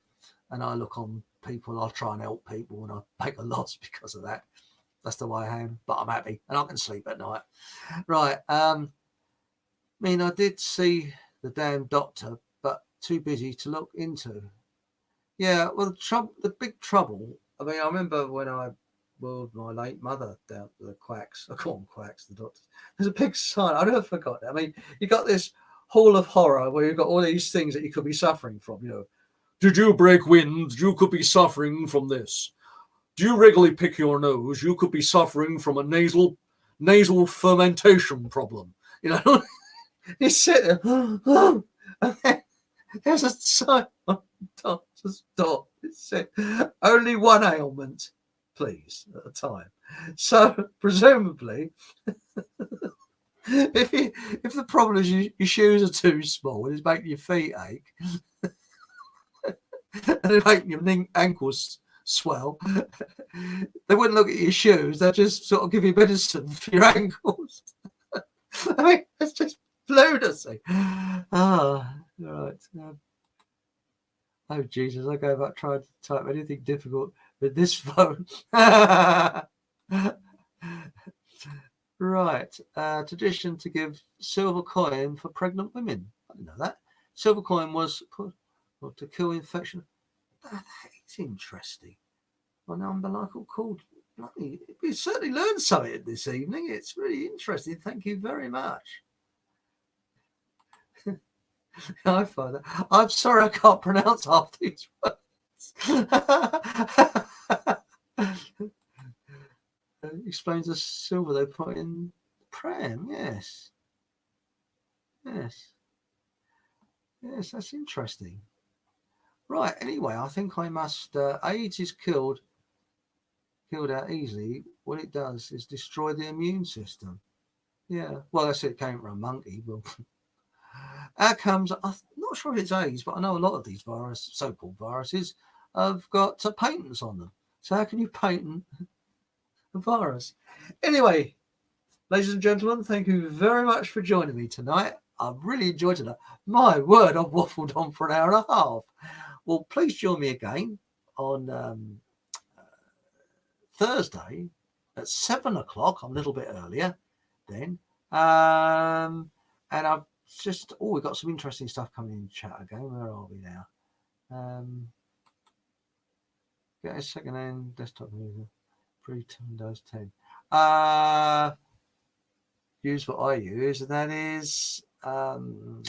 and I look on people. I'll try and help people, and I make a loss because of that. That's the way I am. But I'm happy, and I can sleep at night. Right. I did see the damn doctor, but too busy to look into. Yeah, well, the big trouble. I remember when I wheeled my late mother down to the quacks. I call them quacks, the doctors. There's a big sign. I never forgot that. You got this hall of horror where you've got all these things that you could be suffering from. Did you break wind? You could be suffering from this. Do you regularly pick your nose? You could be suffering from a nasal fermentation problem. You sit there. There's a sign on the doctor's door. It said, only one ailment, please, at a time. So presumably, if the problem is your shoes are too small and it's making your feet ache, and it's making your ankles swell, they wouldn't look at your shoes. They'll just sort of give you medicine for your ankles. It's just lunacy. Right. Oh, Jesus, I go back trying to type anything difficult with this phone. Right. Tradition to give silver coin for pregnant women. I didn't know that. Silver coin was put to kill infection. That's interesting. An umbilical cord. We certainly learned something this evening. It's really interesting. Thank you very much. I find that. I'm sorry I can't pronounce half these words. Explains the silver they put in pram. Yes, that's interesting. Right. Anyway, I think I must. AIDS is killed out easily. What it does is destroy the immune system. Yeah. Well, that's it. Came from a monkey. Well. Outcomes, I'm not sure if it's AIDS, but I know a lot of these so-called viruses, have got patents on them. So how can you patent a virus? Anyway, ladies and gentlemen, thank you very much for joining me tonight. I've really enjoyed it. My word, I've waffled on for an hour and a half. Well, please join me again on Thursday at 7 o'clock. I'm a little bit earlier then. And I've we've got some interesting stuff coming in the chat again. Where are we now? Get a second-hand desktop user. Windows 10. Use what I use, and that is Ubuntu,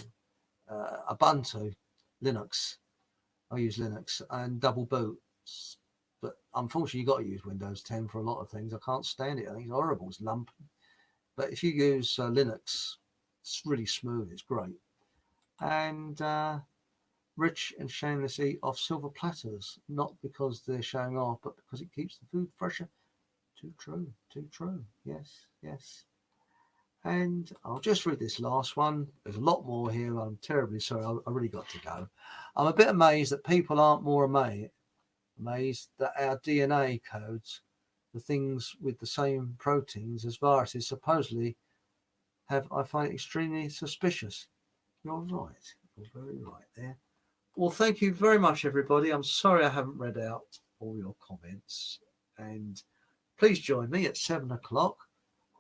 Linux. I use Linux and double boot. But unfortunately, you've got to use Windows 10 for a lot of things. I can't stand it. I think it's horrible. It's lumpy. But if you use Linux, it's really smooth. It's great. and rich and shameless eat off silver platters, not because they're showing off, but because it keeps the food fresher. Too true, too true. Yes, yes. And I'll just read this last one. There's a lot more here. I'm terribly sorry. I really got to go. I'm a bit amazed that people aren't more amazed that our DNA codes, the things with the same proteins as viruses, supposedly have. I find it extremely suspicious. You're right. You're very right there. Well, thank you very much, everybody. I'm sorry I haven't read out all your comments. And please join me at 7 o'clock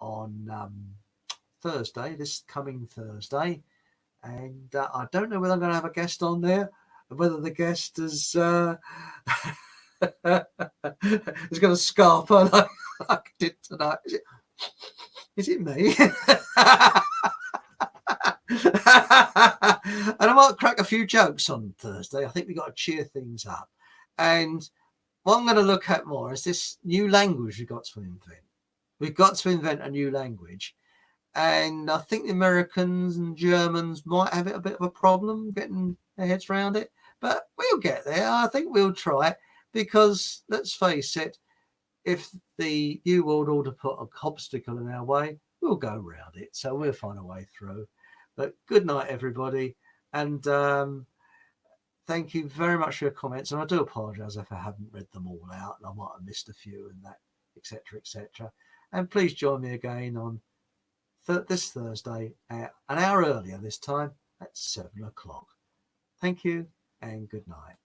on Thursday, this coming Thursday. And I don't know whether I'm going to have a guest on there, whether the guest is is going to scarf on like I did tonight. Is it me? And I might crack a few jokes on Thursday. I think we've got to cheer things up. And what I'm going to look at more is this new language we've got to invent. We've got to invent a new language. And I think the Americans and Germans might have it a bit of a problem getting their heads around it. But we'll get there. I think we'll try it because, let's face it, if the New World Order put an obstacle in our way, we'll go around it. So we'll find a way through. But good night, everybody. And thank you very much for your comments. And I do apologise if I haven't read them all out and I might have missed a few and that, etc., etc. And please join me again on this Thursday, an hour earlier this time at 7 o'clock. Thank you and good night.